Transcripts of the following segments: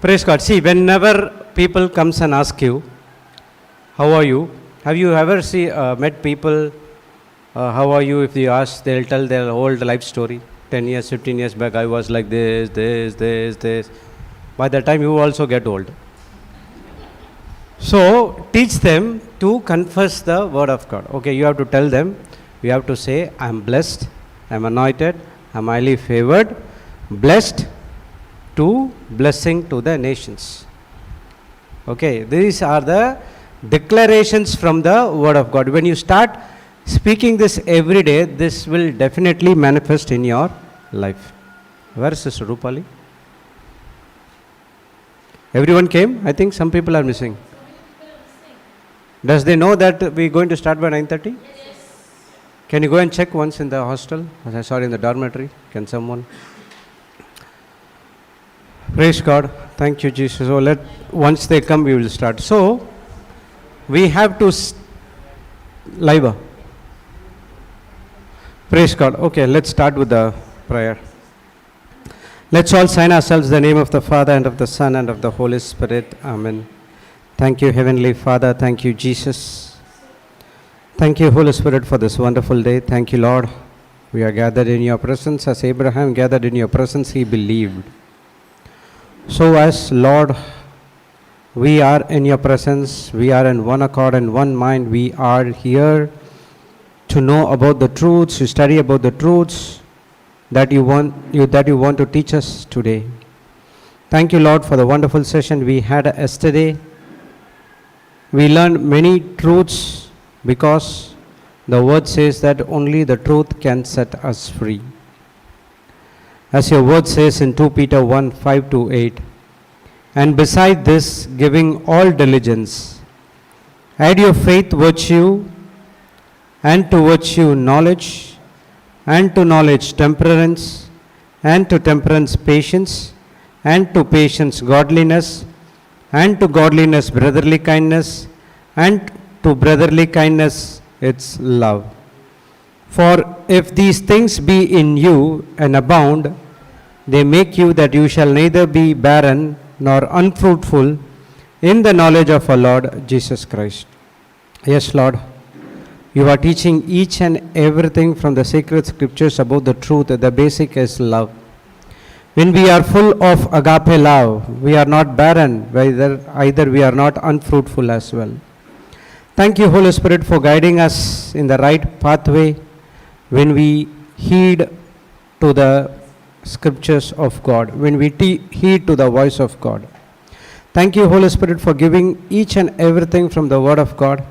Praise God. See, whenever people comes and ask you, how are you? Have you ever met people, how are you? If you ask, they'll tell their old life story. 10 years, 15 years back, I was like this. By the time you also get old. So, teach them to confess the word of God. Okay, you have to tell them, you have to say, I'm blessed, I'm anointed, I'm highly favored, blessed to blessing to the nations. Okay, these are the declarations from the word of God. When you start speaking this every day, this will definitely manifest in your life. Where is Sister Rupali? Everyone came? I think some people are missing. Does they know that we're going to start by 9:30? Yes. Can you go and check once in the hostel? Sorry, in the dormitory. Can someone? Praise God. Thank you, Jesus. So once they come, we will start. So we have to live. Praise God. Okay, let's start with the prayer. Let's all sign ourselves in the name of the Father and of the Son and of the Holy Spirit. Amen. Thank you, Heavenly Father. Thank you, Jesus. Thank you, Holy Spirit, for this wonderful day. Thank you, Lord. We are gathered in your presence. As Abraham gathered in your presence, he believed. So as Lord, we are in your presence. We are in one accord and one mind. We are here to know about the truths, to study about the truths that you want to teach us today. Thank you, Lord, for the wonderful session we had yesterday. We learned many truths because the word says that only the truth can set us free. As your word says in 2 Peter 1, 5-8, and beside this, giving all diligence, add your faith virtue, and to virtue knowledge, and to knowledge temperance, and to temperance patience, and to patience godliness, and to godliness brotherly kindness, and to brotherly kindness its love. For if these things be in you and abound, they make you that you shall neither be barren nor unfruitful in the knowledge of our Lord Jesus Christ. Yes, Lord, you are teaching each and everything from the sacred scriptures about the truth. The basic is love. When we are full of agape love, we are not barren, either we are not unfruitful as well. Thank you, Holy Spirit, for guiding us in the right pathway when we heed to the scriptures of God, when we heed to the voice of God. Thank you, Holy Spirit, for giving each and everything from the Word of God,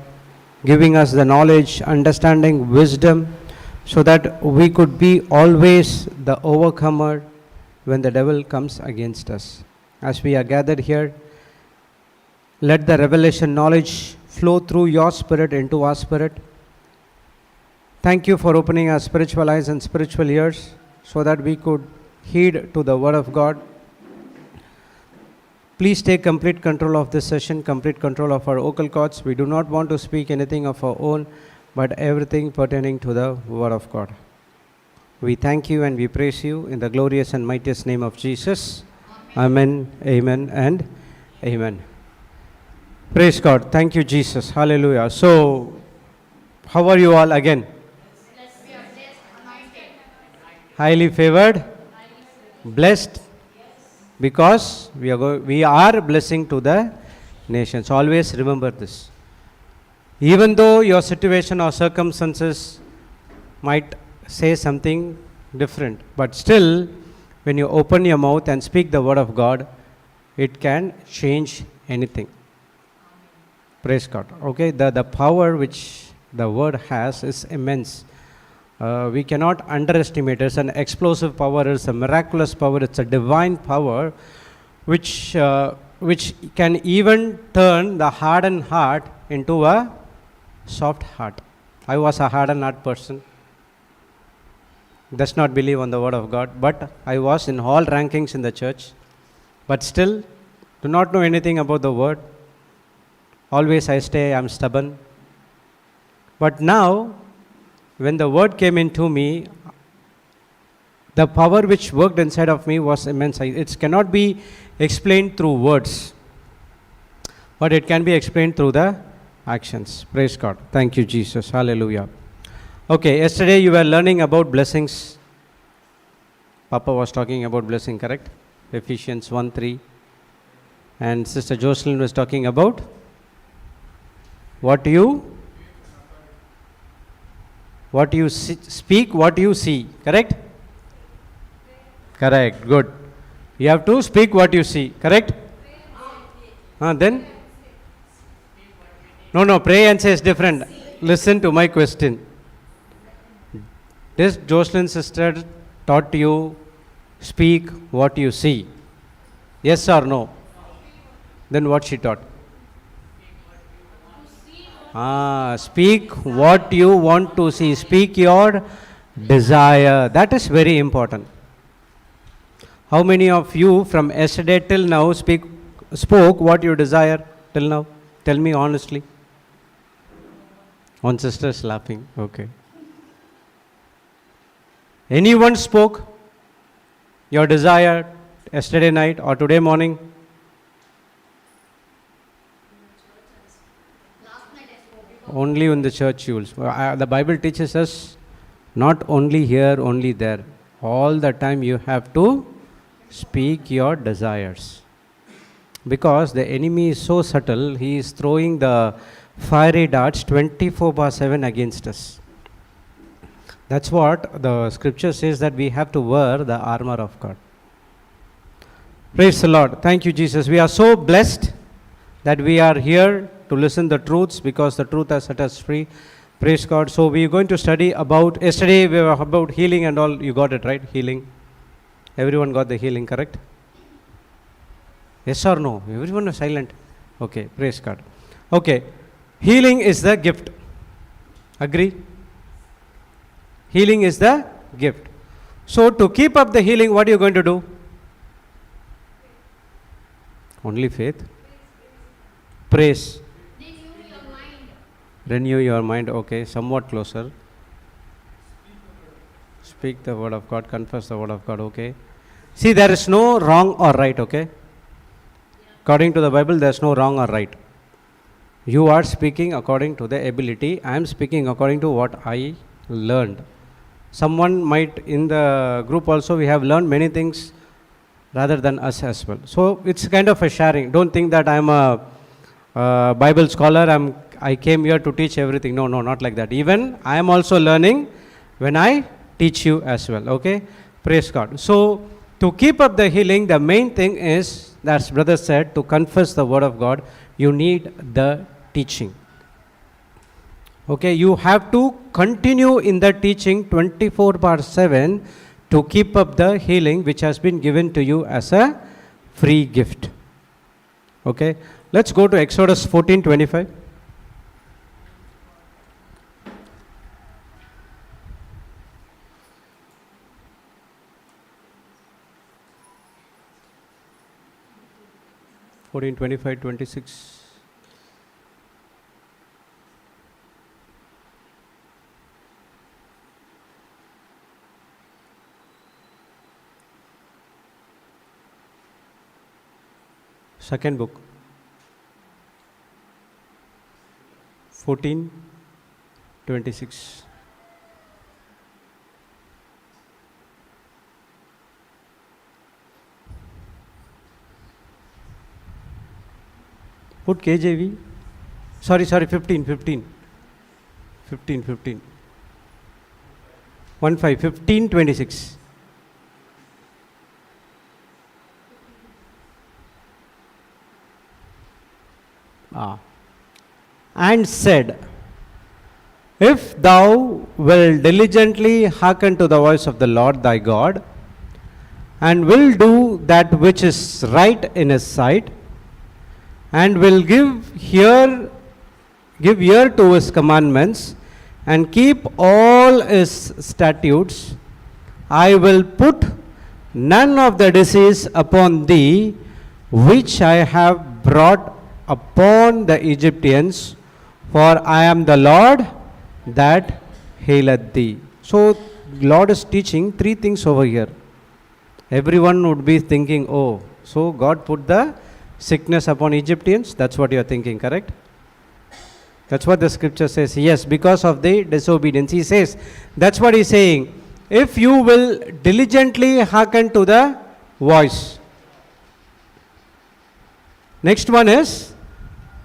giving us the knowledge, understanding, wisdom, so that we could be always the overcomer when the devil comes against us. As we are gathered here, let the revelation knowledge flow through your spirit into our spirit. Thank you for opening our spiritual eyes and spiritual ears so that we could heed to the word of God. Please take complete control of this session, complete control of our vocal cords. We do not want to speak anything of our own, but everything pertaining to the word of God. We thank you and we praise you in the glorious and mightiest name of Jesus. Amen, amen, and amen. Praise God. Thank you, Jesus. Hallelujah. So, how are you all again? Highly favored, blessed, because we are blessing to the nations. Always remember this. Even though your situation or circumstances might say something different, but still, when you open your mouth and speak the word of God, it can change anything. Praise God. Okay, the power which the word has is immense. We cannot underestimate it. It's an explosive power, it's a miraculous power, it's a divine power which can even turn the hardened heart into a soft heart. I was a hardened heart person. Does not believe on the word of God, but I was in all rankings in the church, but still do not know anything about the word. Always I'm stubborn. But now, when the word came into me, The power which worked inside of me was immense. It cannot be explained through words, but it can be explained through the actions. Praise God. Thank you, Jesus. Hallelujah. Okay, yesterday you were learning about blessings. Papa was talking about blessing, correct? Ephesians 1:3. And Sister Jocelyn was talking about what you speak, what you see, correct? Correct, good. You have to speak what you see, correct? Then? No, pray and say is different. Listen to my question. This Jocelyn sister taught you speak what you see. Yes or no? Then what she taught? Speak what you want to see. Speak your desire. That is very important. How many of you from yesterday till now spoke what you desire till now? Tell me honestly. One sister is laughing. Okay. Anyone spoke your desire yesterday night or today morning? Only in the church you will. The Bible teaches us not only here, only there. All the time you have to speak your desires. Because the enemy is so subtle, he is throwing the fiery darts 24/7 against us. That's what the scripture says, that we have to wear the armor of God. Praise the Lord. Thank you, Jesus. We are so blessed that we are here to listen the truths, because the truth has set us free. Praise God. So we are going to study about, yesterday we were about healing and all. You got it right? Healing. Everyone got the healing, correct? Yes or no? Everyone is silent. Okay, praise God. Okay, healing is the gift. Agree? Healing is the gift. So to keep up the healing, what are you going to do? Only faith. Praise. Renew your mind. Okay, somewhat closer. Speak the word of God, confess the word of God. Okay. See, there is no wrong or right. Okay. According to the Bible, there is no wrong or right. You are speaking according to the ability. I am speaking according to what I learned. Someone might, in the group also, we have learned many things rather than us as well. So it's kind of a sharing. Don't think that I am a Bible scholar. I came here to teach everything. No, not like that. Even I am also learning when I teach you as well. Okay? Praise God. So to keep up the healing, the main thing is, as brother said, to confess the word of God. You need the teaching. Okay? You have to continue in the teaching 24/7 to keep up the healing which has been given to you as a free gift. Okay? Let's go to Exodus 14:25. (14, 25, 26). Second book. 14:26. Put KJV. Sorry, 15. 15, 15:26. And said, if thou wilt diligently hearken to the voice of the Lord thy God, and will do that which is right in his sight, and will give ear to his commandments, and keep all his statutes, I will put none of the disease upon thee which I have brought upon the Egyptians, for I am the Lord that healeth thee. So Lord is teaching three things over here. Everyone would be thinking, oh, so God put the sickness upon Egyptians. That's what you are thinking, correct? That's what the scripture says. Yes, because of the disobedience. He says, that's what he's saying. If you will diligently hearken to the voice. Next one is,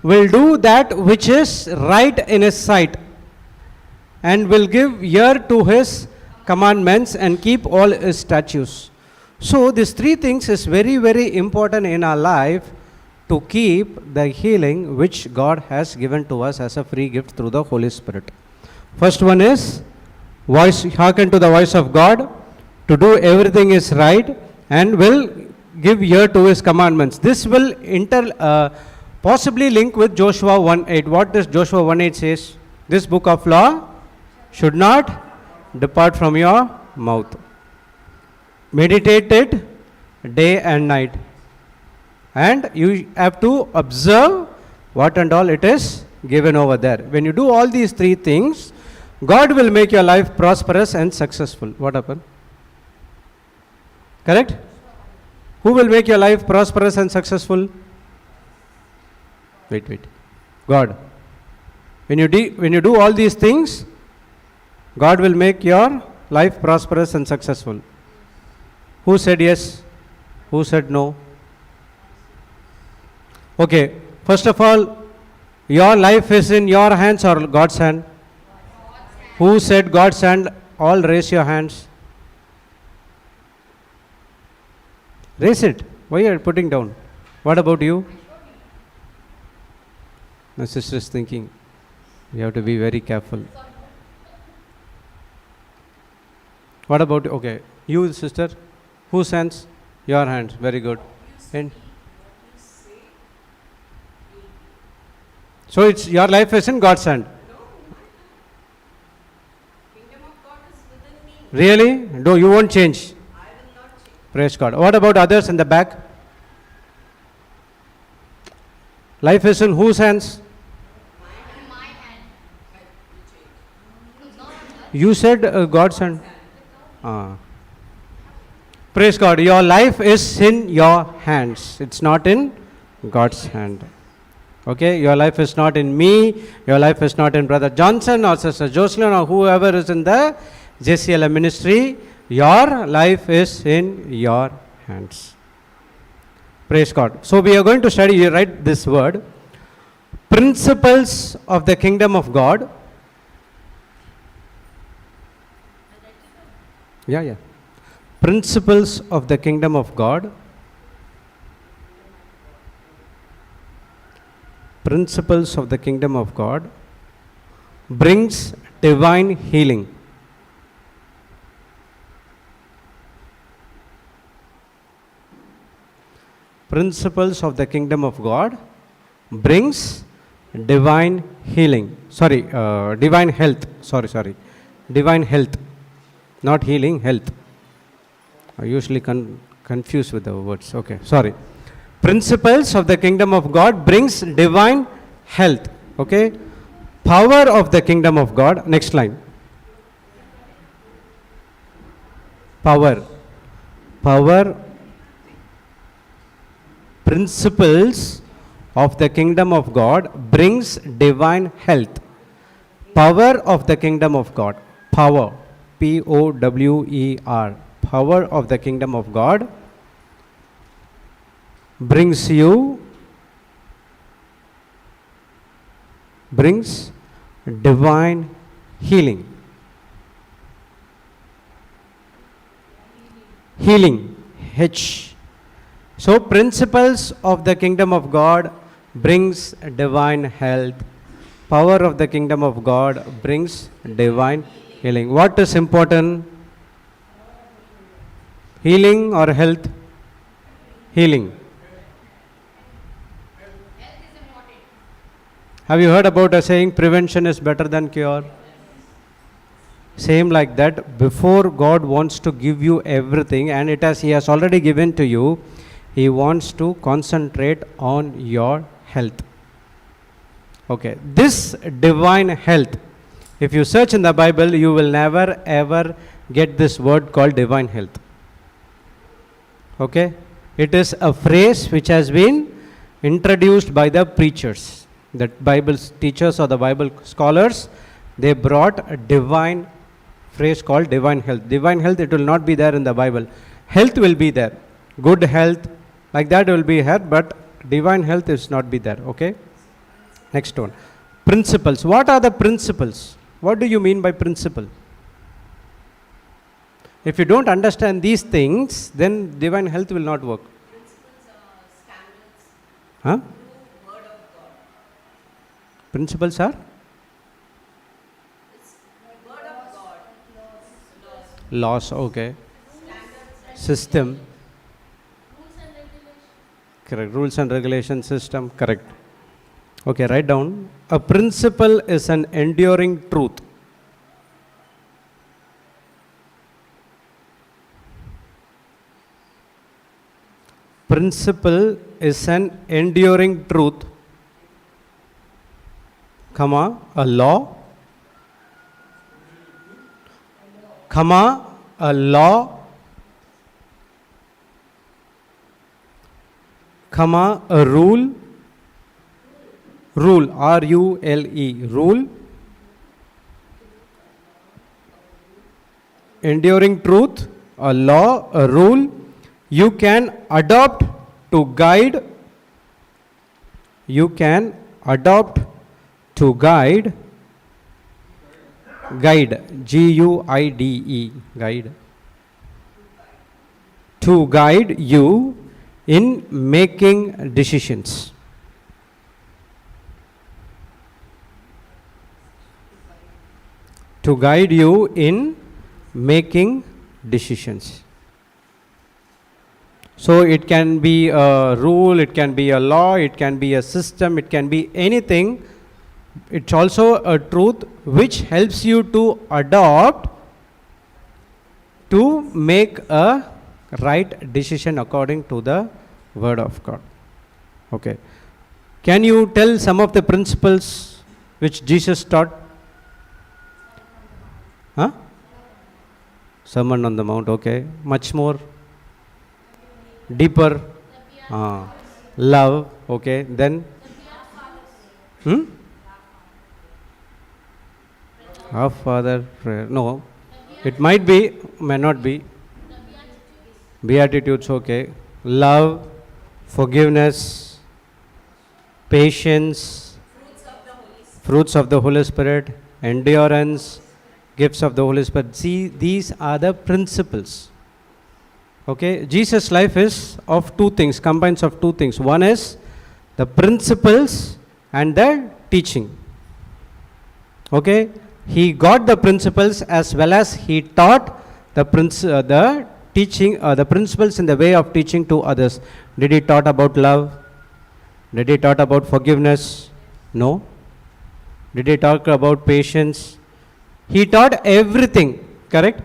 will do that which is right in his sight, and will give ear to his commandments and keep all his statutes. So these three things is very, very important in our life to keep the healing which God has given to us as a free gift through the Holy Spirit. First one is voice, hearken to the voice of God, to do everything is right, and will give ear to his commandments. This will possibly link with Joshua 1:8. What does Joshua 1:8 says? This book of law should not depart from your mouth. Meditate it day and night. And you have to observe what and all it is given over there. When you do all these three things, God will make your life prosperous and successful. What happened? Correct? Who will make your life prosperous and successful? Wait. God. When you do all these things, God will make your life prosperous and successful. Who said yes? Who said no? Okay, first of all, your life is in your hands or God's hand? Who said God's hand? All raise your hands. Raise it. Why are you putting down? What about you? My sister is thinking. You have to be very careful. What about, okay, you sister? Whose hands? Your hands. Very good. And so it's your life is in God's hand. Kingdom of God is within me. Really? No, you won't change. I will not change. Praise God. What about others in the back? Life is in whose hands? In my hand. You said God's hand. Praise God. Your life is in your hands. It's not in God's hand. Okay, your life is not in me, your life is not in Brother Johnson or Sister Jocelyn or whoever is in the JCILM ministry. Your life is in your hands. Praise God. So we are going to study, you write this word, principles of the kingdom of God. Yeah. Principles of the kingdom of God. Principles of the kingdom of God brings divine healing. Principles of the kingdom of God brings divine healing. Divine health. Divine health. Not healing, health. I usually confuse with the words. Okay, sorry. Principles of the kingdom of God brings divine health. Okay. Power of the kingdom of God. Next line. Power. Principles of the kingdom of God brings divine health. Power of the kingdom of God. Power. Power. Power of the kingdom of God brings divine healing. H. So principles of the kingdom of God brings divine health. Power of the kingdom of God brings divine healing. What is important? Healing or health? Healing. Health is important. Have you heard about a saying, prevention is better than cure? Same like that, before God wants to give you everything, and He has already given to you, He wants to concentrate on your health. Okay, this divine health, if you search in the Bible, you will never ever get this word called divine health. Okay? It is a phrase which has been introduced by the preachers. The Bible teachers or the Bible scholars, they brought a divine phrase called divine health. Divine health, it will not be there in the Bible. Health will be there. Good health, like that will be here, but divine health is not be there. Okay? Next one. Principles. What are the principles? What do you mean by principle? If you don't understand these things, then divine health will not work. Principles are standards. Huh? True word of God. Principles are It's word of God. Laws. laws, okay. Standards. System, Rules and regulations. correct. Rules and regulation system, correct. Okay, write down. A principle is an enduring truth. Principle is an enduring truth, comma, a law, comma, a law, comma, a rule, rule, R-U-L-E, rule, enduring truth, a law, a rule, you can adopt to guide, you can adopt to guide, guide, G-U-I-D-E, guide, to guide you in making decisions. To guide you in making decisions. So it can be a rule, it can be a law, it can be a system, it can be anything. It's also a truth which helps you to adopt to make a right decision according to the word of God. Okay. Can you tell some of the principles which Jesus taught? Huh? Sermon on the Mount, okay. Much more? Deeper? Love, okay. Then? Our Father prayer. No. It might be, may not be. Beatitudes, okay. Love, forgiveness, patience, fruits of the Holy Spirit, endurance, gifts of the Holy Spirit. See, these are the principles. Okay, Jesus' life is of two things, combines of two things. One is the principles and the teaching. Okay, he got the principles as well as he taught the teaching, the principles in the way of teaching to others. Did he taught about love? Did he taught about forgiveness? No. Did he talk about patience? He taught everything, correct?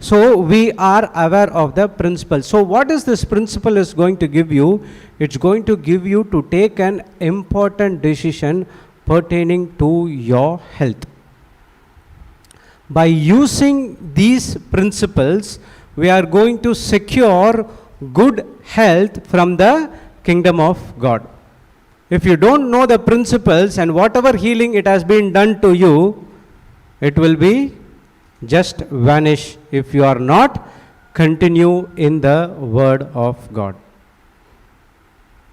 So we are aware of the principle. So what is this principle is going to give you? It's going to give you to take an important decision pertaining to your health. By using these principles, we are going to secure good health from the kingdom of God. If you don't know the principles and whatever healing it has been done to you, it will be just vanish if you are not continue in the word of God.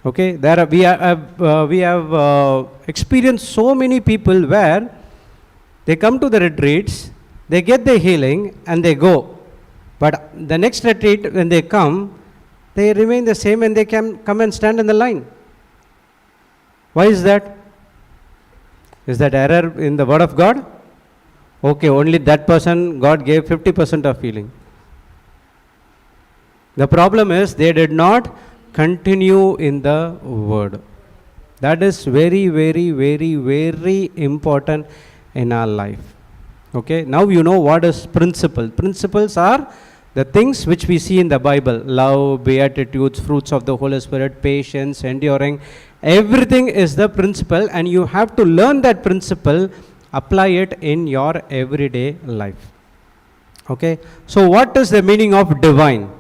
Okay, there are, we have experienced so many people where they come to the retreats, they get the healing and they go. But the next retreat when they come, they remain the same and they can come and stand in the line. Why is that? Is that error in the word of God? Okay, only that person God gave 50% of healing. The problem is they did not continue in the word. That is very, very, very, very important in our life. Okay, now you know what is principle. Principles are the things which we see in the Bible. Love, beatitudes, fruits of the Holy Spirit, patience, enduring. Everything is the principle and you have to learn that principle, apply it in your everyday life. Okay. So what is the meaning of divine?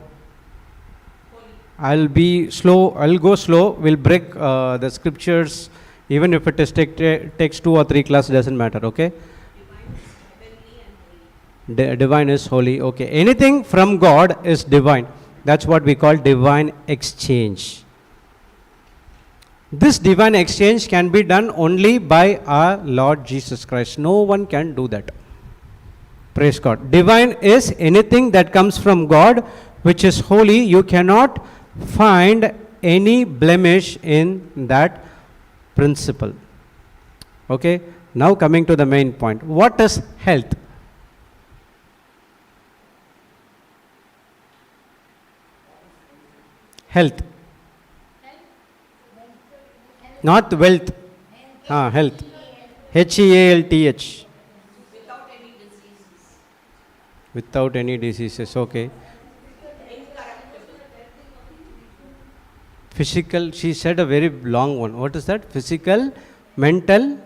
I'll be slow. I'll go slow. We'll break the scriptures. Even if it is takes 2 or 3 classes, doesn't matter. Okay. Divine is holy. Okay. Anything from God is divine. That's what we call divine exchange. This divine exchange can be done only by our Lord Jesus Christ. No one can do that. Praise God. Divine is anything that comes from God which is holy. You cannot find any blemish in that principle. Okay. Now coming to the main point. What is health? Health. Not wealth. Health. HEALTH. Without any diseases. Without any diseases. Okay. Incorruptible. Physical. She said a very long one. What is that? Physical, mental,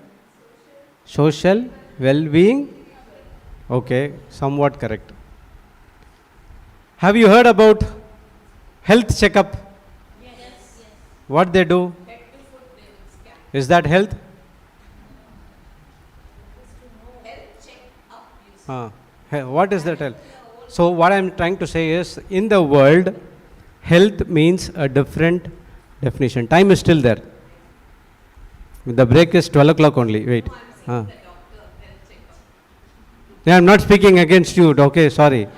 social, well-being. Okay. Somewhat correct. Have you heard about health checkup? Yes. What they do? Head to foot they will scan. Is that health? Health check up you see. What is that health? So what I am trying to say is, in the world, health means a different definition. Time is still there. The break is 12 o'clock only. Wait. The doctor health checkup. Yeah, I am not speaking against you. Okay, sorry.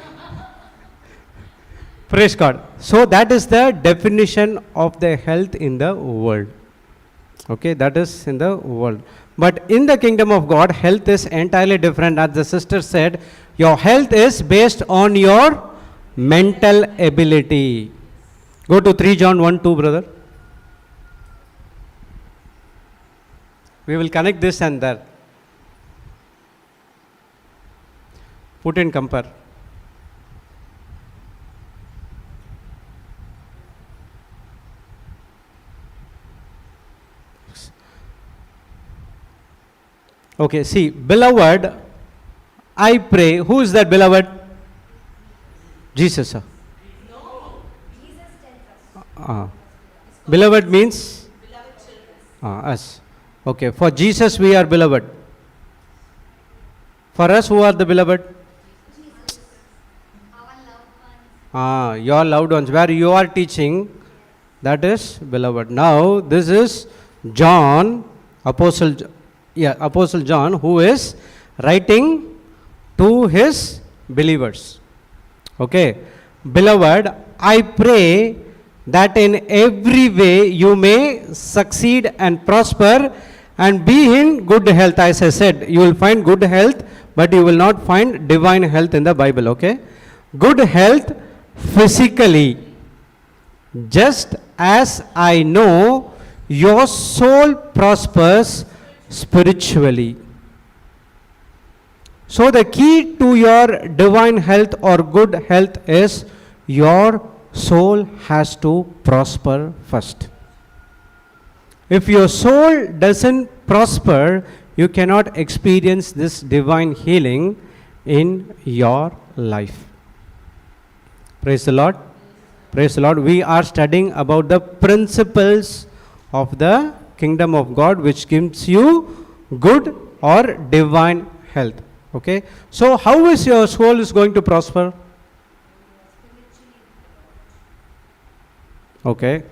Praise God. So that is the definition of the health in the world. Okay, that is in the world. But in the kingdom of God, health is entirely different. As the sister said, your health is based on your mental ability. Go to 3 John 1 2, brother. We will connect this and that. Put in compare. Okay, see, beloved, I pray. Who is that beloved? Jesus, sir. Beloved means? Beloved children. Us. Okay, for Jesus we are beloved. For us, who are the beloved? Your loved ones. Where you are teaching, that is beloved. Now, this is John, Apostle John, who is writing to his believers. Okay. Beloved, I pray that in every way you may succeed and prosper and be in good health. As I said, you will find good health, but you will not find divine health in the Bible. Okay. Good health physically, just as I know your soul prospers spiritually. So the key to your divine health or good health is your soul has to prosper first. If your soul doesn't prosper, you cannot experience this divine healing in your life. Praise the Lord. Praise the Lord. We are studying about the principles of the kingdom of God, which gives you good or divine health. Okay. So how is your soul is going to prosper? Okay.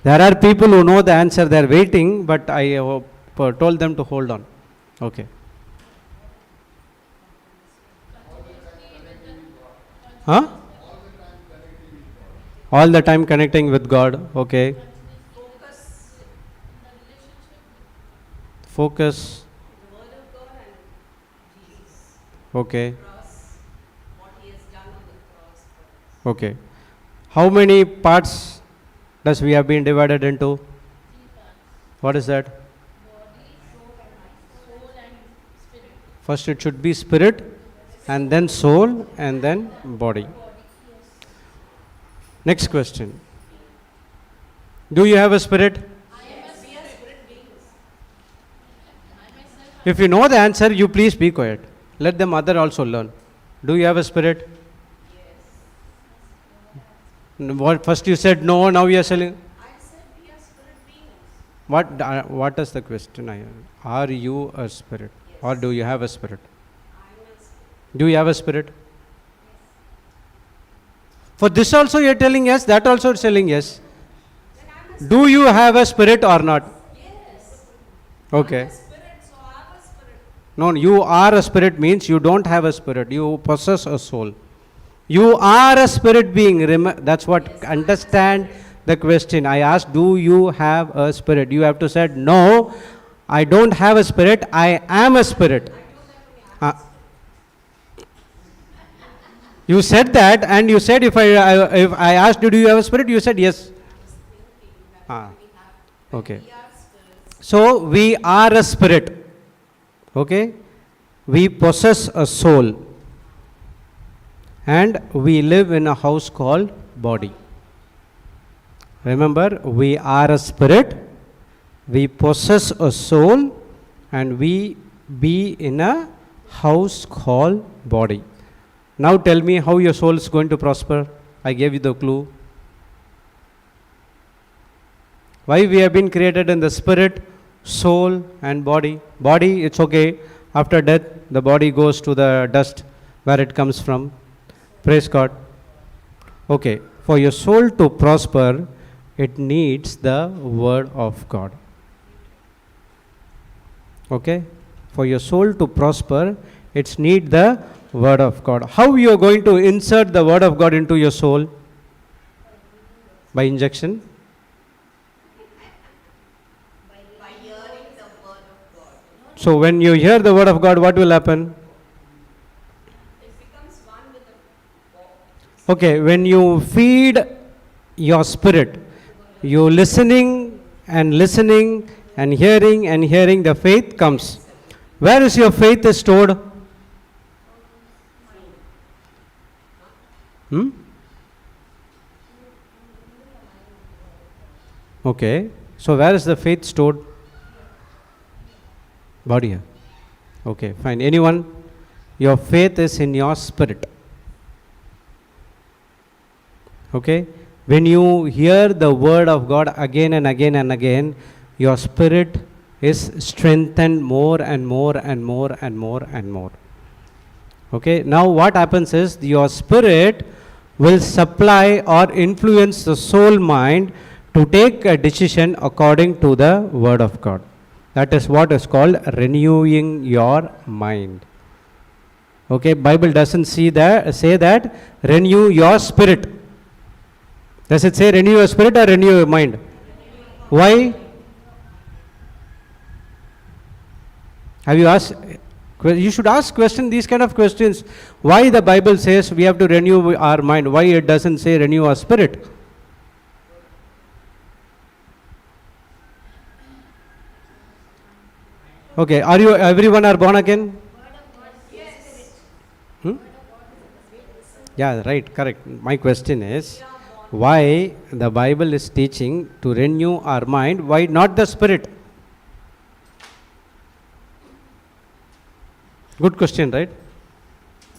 There are people who know the answer, they are waiting, but I told them to hold on. Okay. Huh? All the time connecting with God. Okay. Focus. The word of God and Jesus. Okay. Cross. What he has done on the cross for us. Okay. How many parts does we have been divided into? What is that? First it should be spirit, and then soul, and then body. Next question. Do you have a spirit? We are spirit beings. If you know the answer, you please be quiet. Let the mother also learn. Do you have a spirit? What first you said no, now you are saying. I said we are spirit beings. What is the question? Are you a spirit, or do you have a spirit? I'm a spirit. Do you have a spirit? For this also you are telling yes. That also is telling yes. Then I'm a Do you have a spirit or not? yes. Okay. I'm a spirit, so I have a spirit. No, you are a spirit means you don't have a spirit. You possess a soul. You are a spirit being. That's what. Understand the question. I asked, do you have a spirit? You have to say, no, I don't have a spirit. I am a spirit. You said that, and you said if I asked, do you have a spirit? You said yes. Okay. We are spirits. So we are a spirit. Okay. We possess a soul. And we live in a house called body. Remember, we are a spirit, we possess a soul, and we be in a house called body. Now tell me how your soul is going to prosper. I gave you the clue. Why we have been created in the spirit, soul and body. Body, it's okay. After death, the body goes to the dust where it comes from. Praise God. Okay, for your soul to prosper, it needs the word of God. Okay, for your soul to prosper, it needs the word of God. How you are going to insert the word of God into your soul? By injection? By hearing the word of God. So when you hear the word of God, what will happen? It becomes one with the God. Okay, when you feed your spirit, you listening and hearing, the faith comes. Where is your faith stored? Okay, so where is the faith stored? Body. Okay, fine. Anyone? Your faith is in your spirit. Okay, when you hear the word of God again and again and again, your spirit is strengthened more and more and more and more and more. Okay, now what happens is your spirit will supply or influence the soul mind to take a decision according to the word of God. That is what is called renewing your mind. Okay, Bible doesn't say that renew your spirit. Does it say renew your spirit or renew your mind? Why? Have you asked? You should ask these kind of questions. Why the Bible says we have to renew our mind? Why it doesn't say renew our spirit? Okay, everyone are born again? Yeah, right, correct. My question is, why the Bible is teaching to renew our mind? Why not the spirit? Good question, right?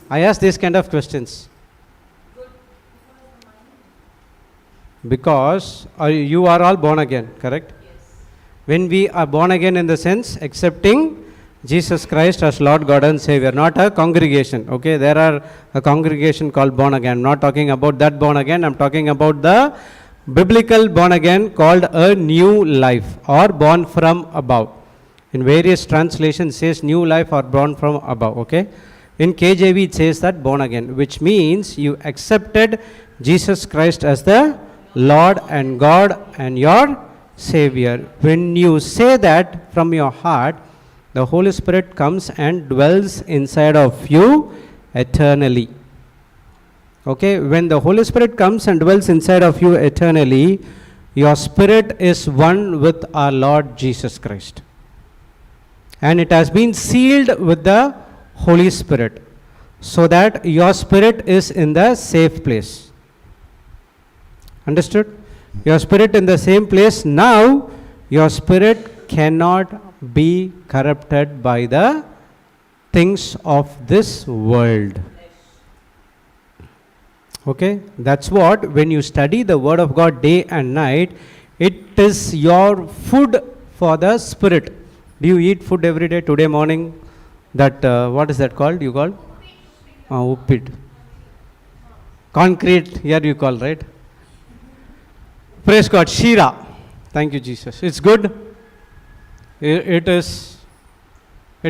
I ask these kind of questions. Because you are all born again, correct? When we are born again in the sense accepting Jesus Christ as Lord God and Savior, not a congregation. Okay, there are a congregation called born again. I'm not talking about that born again. I'm talking about the biblical born again called a new life or born from above. In various translations it says new life or born from above. Okay, in KJV it says that born again, which means you accepted Jesus Christ as the Lord and God and your Savior. When you say that from your heart, the Holy Spirit comes and dwells inside of you eternally. Okay, when the Holy Spirit comes and dwells inside of you eternally, your spirit is one with our Lord Jesus Christ. And it has been sealed with the Holy Spirit, so that your spirit is in the safe place. Understood? Your spirit in the same place. Now, your spirit cannot be corrupted by the things of this world. Okay, that's what, when you study the word of God day and night, it is your food for the spirit. Do you eat food every day? Today morning, that what is that called? You call? Uppit. Concrete, here you call, right? Praise God. Shira. Thank you, Jesus. It's good. It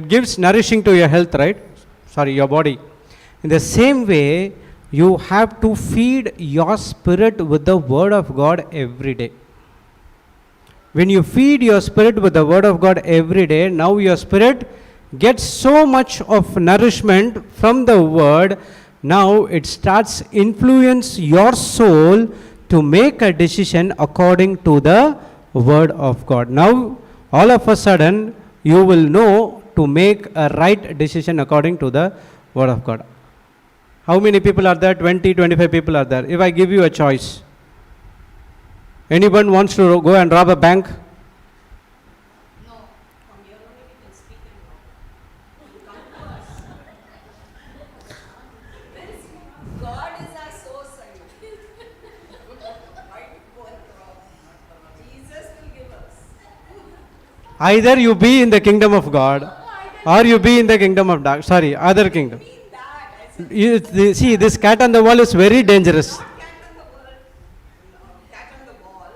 gives nourishing to your health, right? Sorry, your body. In the same way, you have to feed your spirit with the word of God every day. When you feed your spirit with the word of God every day, now your spirit gets so much of nourishment from the word. Now it starts influence your soul to make a decision according to the word of God. Now all of a sudden you will know to make a right decision according to the word of God. How many people are there? 20, 25 people are there. If I give you a choice, anyone wants to go and rob a bank? No. From here only we can speak and talk. Come to us. God is our source. Why we go and rob? Jesus will give us. Either you be in the kingdom of God or you be in the kingdom of dark. Sorry, other kingdom. Mean that. I said, See, this cat on the wall is very dangerous. cat on the wall. Cat on the wall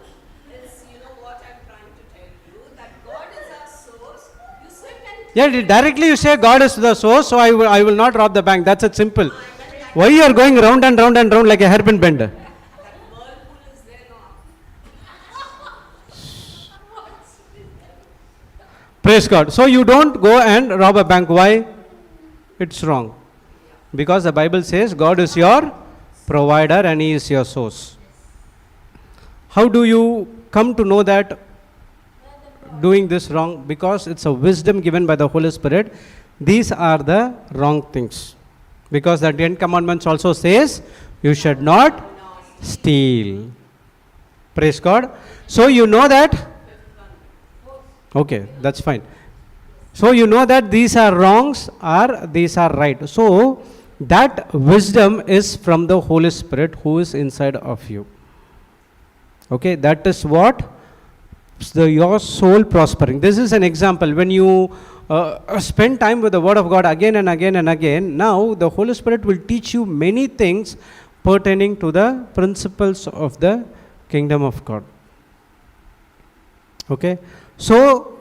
is, you know what I'm trying to tell you, that God is our source. You sit and Yeah, directly you say God is the source, so I will not rob the bank. That's it, simple. Why you are going round and round and round like a hairpin bender? that whirlpool is there now. Praise God. So you don't go and rob a bank. Why? It's wrong. Because the Bible says God is your provider and He is your source. How do you come to know that doing this wrong? Because it's a wisdom given by the Holy Spirit. These are the wrong things. Because the 10 commandments also says you should not steal. Praise God. So you know that. Okay, that's fine. So you know that these are wrongs or these are right. So that wisdom is from the Holy Spirit who is inside of you. Okay, that is what your soul prospering. This is an example. When you spend time with the word of God again and again and again, now the Holy Spirit will teach you many things pertaining to the principles of the kingdom of God. Okay, so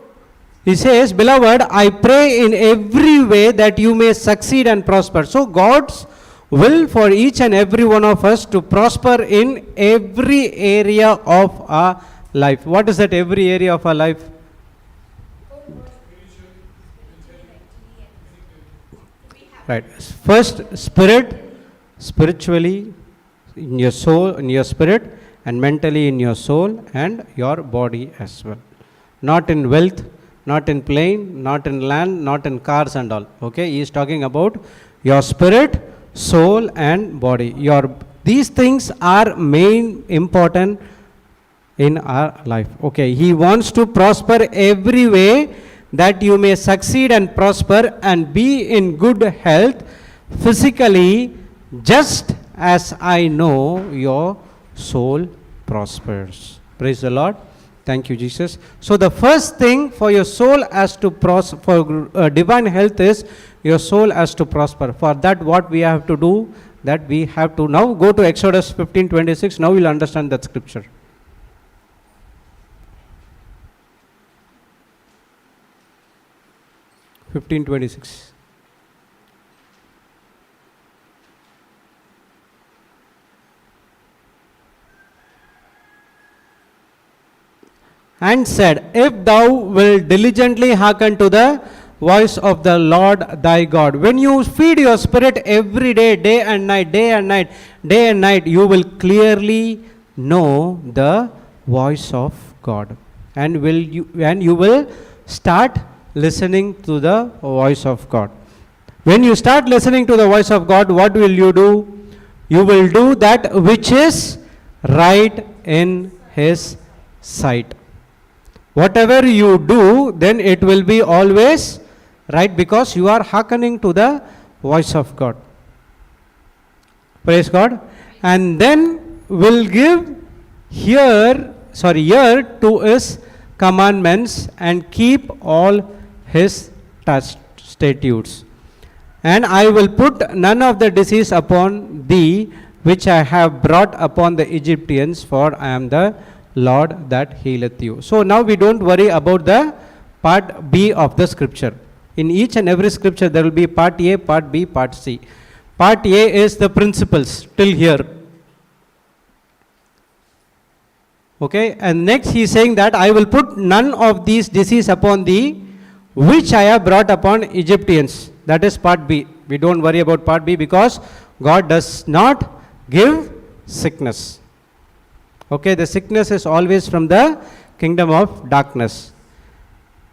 he says, beloved, I pray in every way that you may succeed and prosper. So God's will for each and every one of us to prosper in every area of our life. What is that every area of our life? Right. First, spiritually, in your soul, in your spirit, and mentally in your soul and your body as well. Not in wealth, not in plane, not in land, not in cars and all. Okay, he is talking about your spirit, soul and body. These things are main important in our life. Okay, he wants to prosper every way that you may succeed and prosper and be in good health physically, just as I know your soul prospers. Praise the Lord. Thank you, Jesus. So the first thing for your soul as to prosper, for divine health, is your soul has to prosper. For that, what we have to do, that we have to now go to Exodus 15:26. Now you'll understand that scripture. (15:26). And said, if thou wilt diligently hearken to the voice of the Lord thy God. When you feed your spirit every day, day and night, day and night, day and night, you will clearly know the voice of God. And you will start listening to the voice of God. When you start listening to the voice of God, what will you do? You will do that which is right in His sight. Whatever you do, then it will be always right, because you are hearkening to the voice of God. Praise God. And then will give ear to his commandments and keep all his statutes. And I will put none of the disease upon thee which I have brought upon the Egyptians, for I am the Lord that healeth you. So now we don't worry about the part B of the scripture. In each and every scripture there will be part A, part B, part C. Part A is the principles till here. Okay, and next he is saying that I will put none of these disease upon thee which I have brought upon Egyptians. That is part B. We don't worry about part B because God does not give sickness. Okay, the sickness is always from the kingdom of darkness.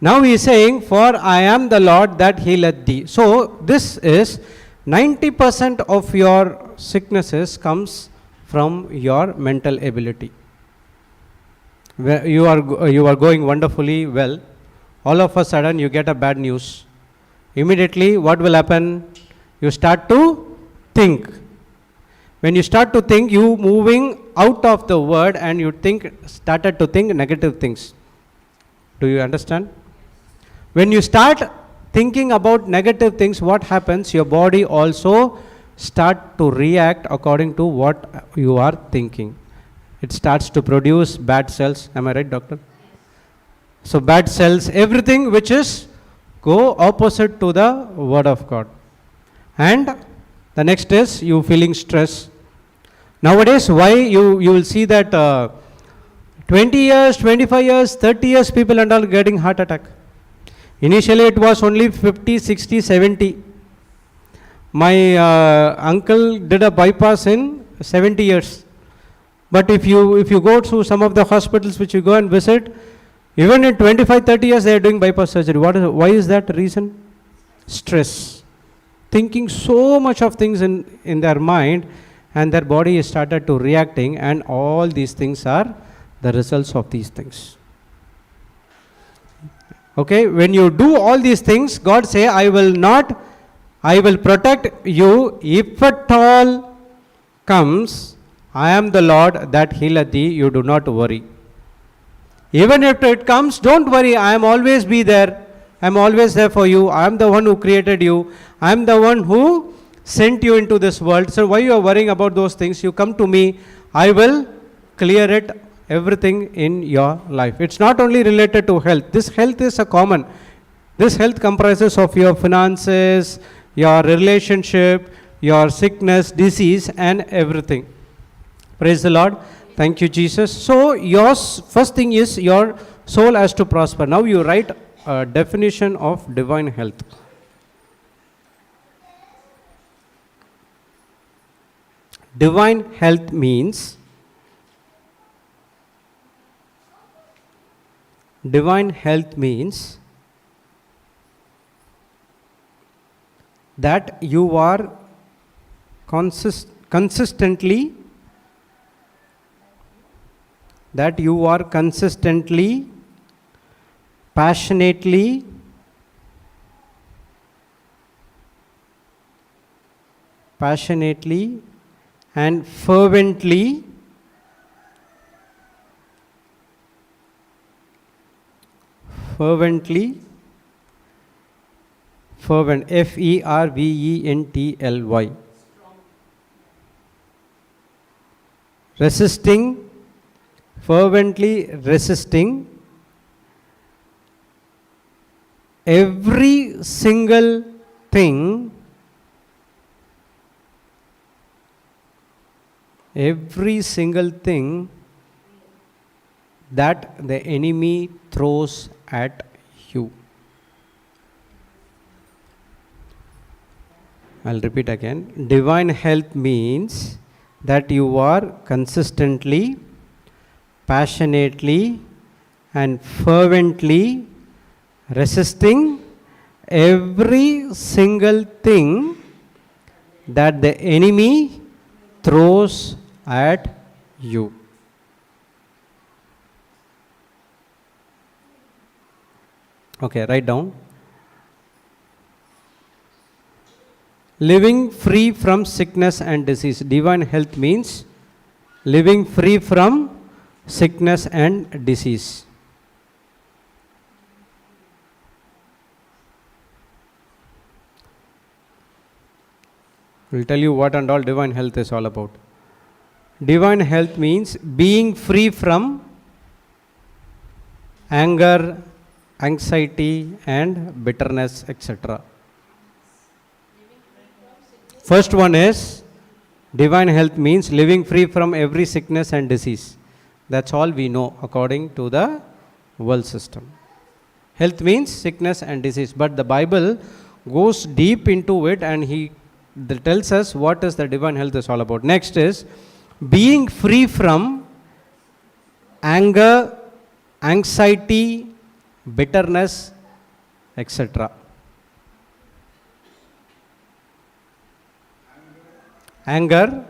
Now he is saying, for I am the Lord that healeth thee. So this is 90% of your sicknesses comes from your mental ability. Where you are going wonderfully well, all of a sudden you get a bad news. Immediately what will happen? You start to think. When you start to think, you moving out of the word and you started to think negative things. Do you understand? When you start thinking about negative things, what happens? Your body also start to react according to what you are thinking. It starts to produce bad cells. Am I right, doctor? So bad cells, everything which is go opposite to the word of God. And the next is you feeling stress. Nowadays, why you will see that 20 years, 25 years, 30 years people and all getting heart attack. Initially it was only 50, 60, 70. My uncle did a bypass in 70 years. But if you go to some of the hospitals which you go and visit, even in 25, 30 years they are doing bypass surgery. Why is that reason? Stress. Thinking so much of things in their mind, and their body is started to reacting, and all these things are the results of these things. Okay, when you do all these things, God say, I will protect you. If at all comes, I am the Lord that healeth thee, you do not worry. Even if it comes, don't worry, I am always be there. I am always there for you. I am the one who created you. I am the one who sent you into this world. So why you are worrying about those things? You come to me, I will clear it, everything in your life. It's not only related to health. This health is a common. This health comprises of your finances, your relationship, your sickness, disease, and everything. Praise the Lord. Thank you, Jesus. So your first thing is your soul has to prosper. Now you write a definition of divine health. Divine health means that you are consistently passionately and fervently fervently fervently resisting every single thing that the enemy throws at you. I'll repeat again. Divine health means that you are consistently, passionately, and fervently resisting every single thing that the enemy throws at you. Okay, write down. Living free from sickness and disease. Divine health means living free from sickness and disease. We'll tell you what and all divine health is all about. Divine health means being free from anger, anxiety, and bitterness, etc. First one is divine health means living free from every sickness and disease. That's all we know according to the world system. Health means sickness and disease, but the Bible goes deep into it and tells us what is the divine health is all about. Next is being free from anger, anxiety, bitterness, etc. Anger,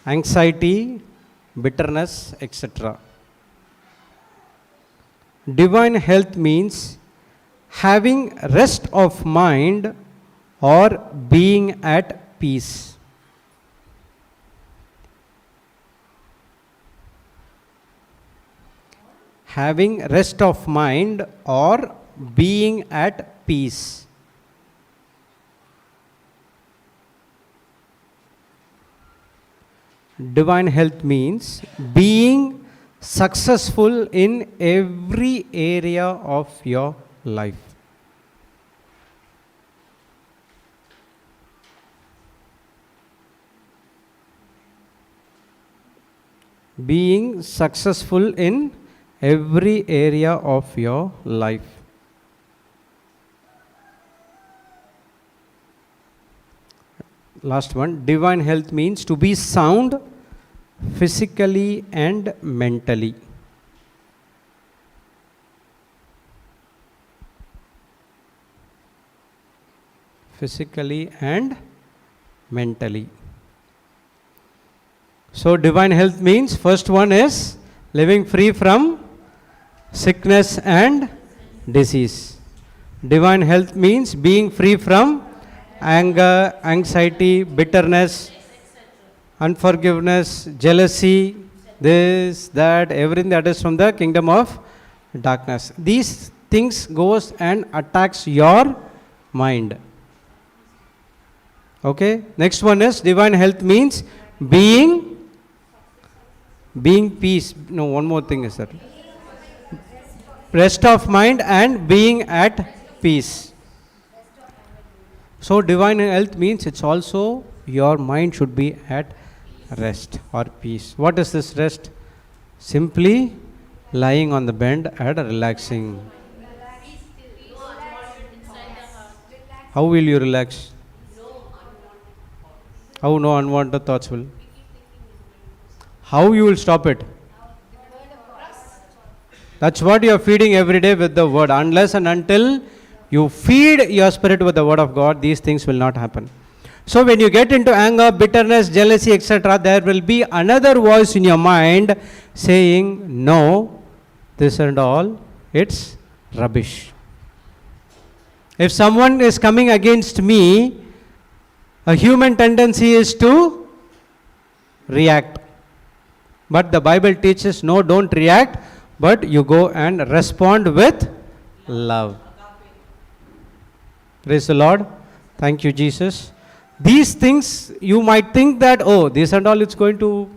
anxiety, bitterness, etc. Divine health means having rest of mind or being at peace. Having rest of mind or being at peace. Divine health means being successful in every area of your life. Being successful in every area of your life. Last one, divine health means to be sound physically and mentally. Physically and mentally. So divine health means first one is living free from sickness and disease. Divine health means being free from anger, anxiety, bitterness, unforgiveness, jealousy, this, that, everything that is from the kingdom of darkness. These things goes and attacks your mind. Okay, next one is divine health means being peace. No, one more thing is that rest of mind and being at peace. So divine health means it's also your mind should be at rest or peace. What is this rest? Simply lying on the bed and relaxing. How will you relax? How no unwanted thoughts will? How you will stop it? That's what you are feeding every day with the word. Unless and until you feed your spirit with the word of God, these things will not happen. So when you get into anger, bitterness, jealousy, etc., there will be another voice in your mind saying, no, this and all, it's rubbish. If someone is coming against me, a human tendency is to react. But the Bible teaches, no, don't react, but you go and respond with love. Praise the Lord. Thank you, Jesus. These things, you might think that, oh, this and all it's going to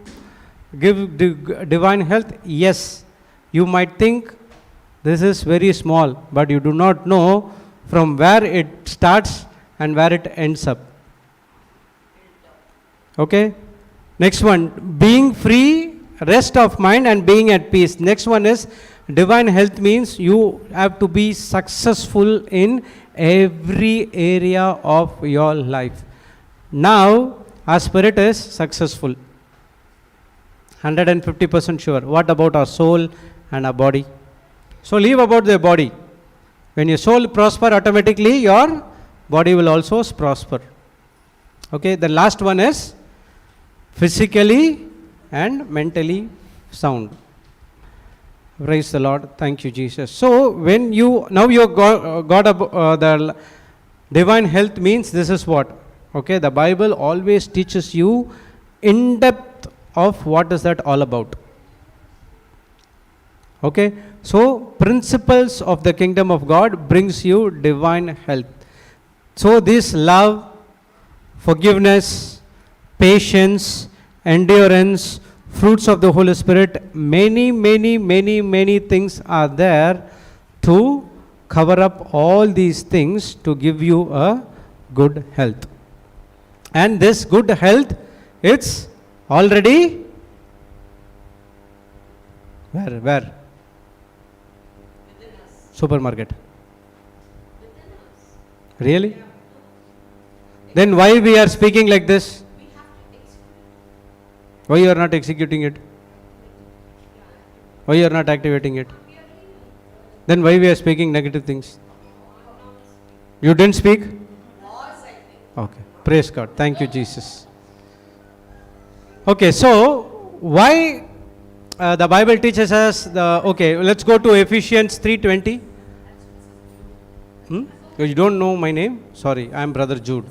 give divine health. Yes, you might think this is very small, but you do not know from where it starts and where it ends up. Okay? Next one, being free, rest of mind and being at peace. Next one is divine health means you have to be successful in every area of your life. Now, our spirit is successful. 150% sure. What about our soul and our body? So leave about the body. When your soul prosper, automatically your body will also prosper. Okay, the last one is physically and mentally sound. Praise the Lord. Thank you, Jesus. So, when you, now you got the divine health means this is what? Okay, the Bible always teaches you in depth of what is that all about. Okay, so principles of the kingdom of God brings you divine health. So this love, forgiveness, patience, endurance, fruits of the Holy Spirit, many things are there to cover up all these things to give you a good health. And this good health, it's already where? Within us. Supermarket. Within us. Really? Then why we are speaking like this? We have to execute. Why you are not executing it? Why you are not activating it? Then why we are speaking negative things? You didn't speak? Laws, I think. Okay. Praise God. Thank you, Jesus. Okay, so why the Bible teaches us the, okay, let's go to Ephesians 3:20. You don't know my name? Sorry, I am Brother Jude.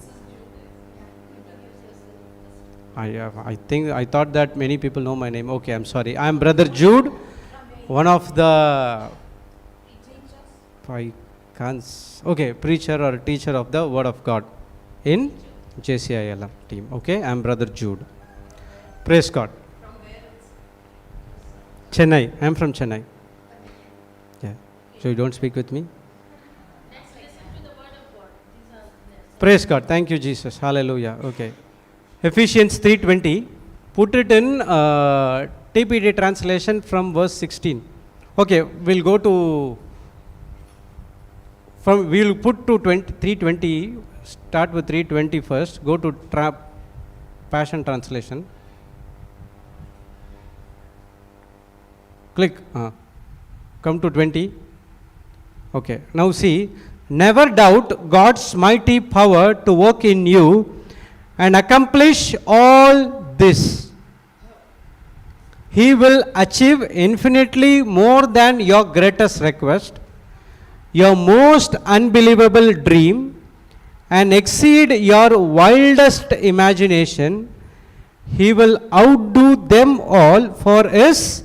I thought that many people know my name. Okay, I'm sorry. I am Brother Jude, one of the preacher or teacher of the Word of God in JCILM team. Okay, I am Brother Jude. Praise God. From where it's Chennai. I am from Chennai. Yeah. So you don't speak with me? Next, listen to the word of God. These are next. Praise God. Thank you, Jesus. Hallelujah. Okay. Ephesians 3:20. Put it in TPD translation from verse 16. Okay, we'll go to, we'll put to 3:20, start with 3:20 first, go to Passion translation. Click, come to 20. Okay, now see, never doubt God's mighty power to work in you and accomplish all this. He will achieve infinitely more than your greatest request, your most unbelievable dream, and exceed your wildest imagination. He will outdo them all for His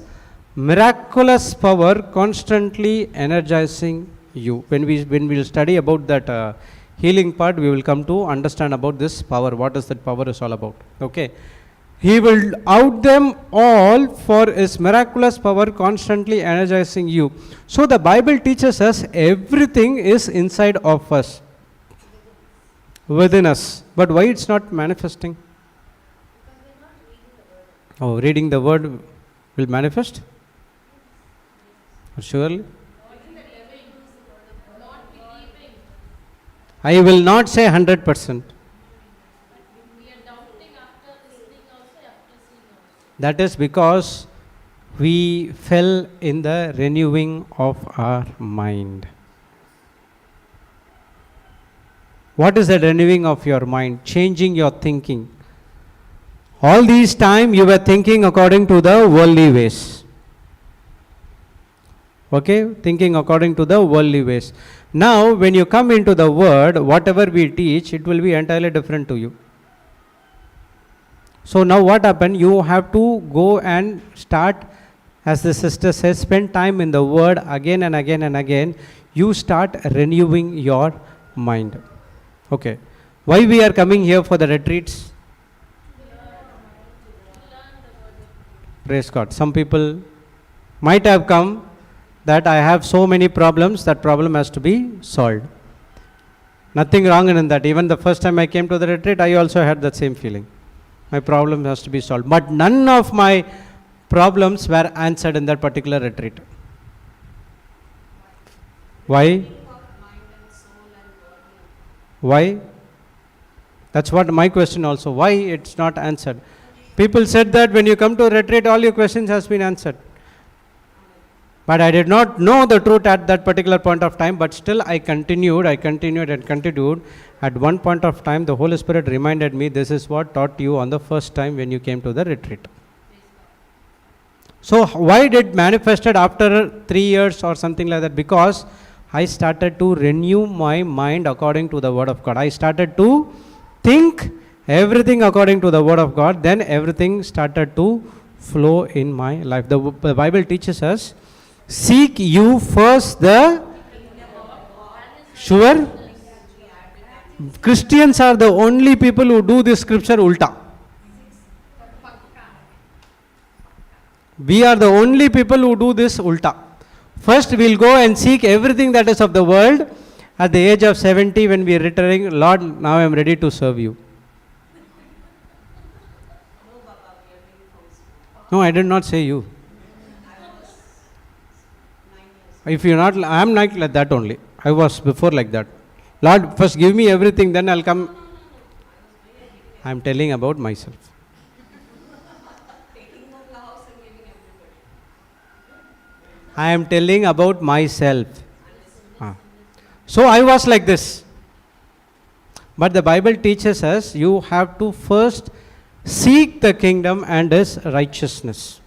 miraculous power constantly energizing you. When we will study about that healing part, we will come to understand about this power, what is that power is all about. Okay. He will out them all for His miraculous power constantly energizing you. So the Bible teaches us everything is inside of us, within us. But why it's not manifesting? Oh, reading the word will manifest? Surely? I will not say 100%. That is because we fell in the renewing of our mind. What is the renewing of your mind? Changing your thinking. All these time you were thinking according to the worldly ways. Okay, thinking according to the worldly ways. Now when you come into the word, whatever we teach, it will be entirely different to you. So now what happened? You have to go and start, as the sister says, spend time in the word again and again and again. You start renewing your mind. Okay. Why we are coming here for the retreats? Praise God. Some people might have come that I have so many problems, that problem has to be solved. Nothing wrong in that. Even the first time I came to the retreat, I also had that same feeling. My problem has to be solved. But none of my problems were answered in that particular retreat. Why? Why? That's what my question also. Why it's not answered? People said that when you come to a retreat, all your questions has been answered. But I did not know the truth at that particular point of time, but still I continued. At one point of time, the Holy Spirit reminded me, this is what taught you on the first time when you came to the retreat. So why did manifested after 3 years or something like that? Because I started to renew my mind according to the word of God. I started to think everything according to the word of God. Then everything started to flow in my life. The Bible teaches us, seek you first the sure. Christians are the only people who do this scripture ulta. We are the only people who do this ulta. First we'll go and seek everything that is of the world. At the age of 70, when we are retiring, Lord, now I am ready to serve you. No, I did not say you. If you're not, I am not like that only. I was before like that. Lord, first give me everything, then I'll come. I am telling about myself. I am telling about myself. So I was like this. But the Bible teaches us you have to first seek the kingdom and his righteousness.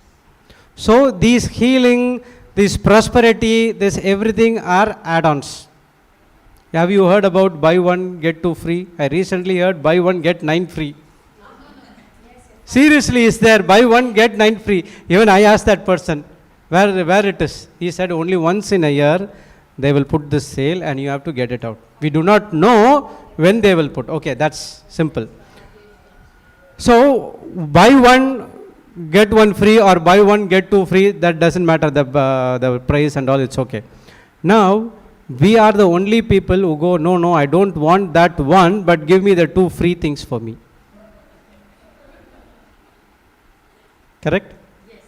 So these healing, this prosperity, this everything are add-ons. Have you heard about buy one get two free? I recently heard buy one get 9 free. Seriously, is there buy one get 9 free? Even I asked that person where it is. He said only once in a year they will put this sale and you have to get it out. We do not know when they will put. Okay, that's simple. So buy one get one free or buy one get two free, that doesn't matter, the price and all, it's okay. Now we are the only people who go, no, I don't want that one, but give me the 2 free things for me. Correct? Yes.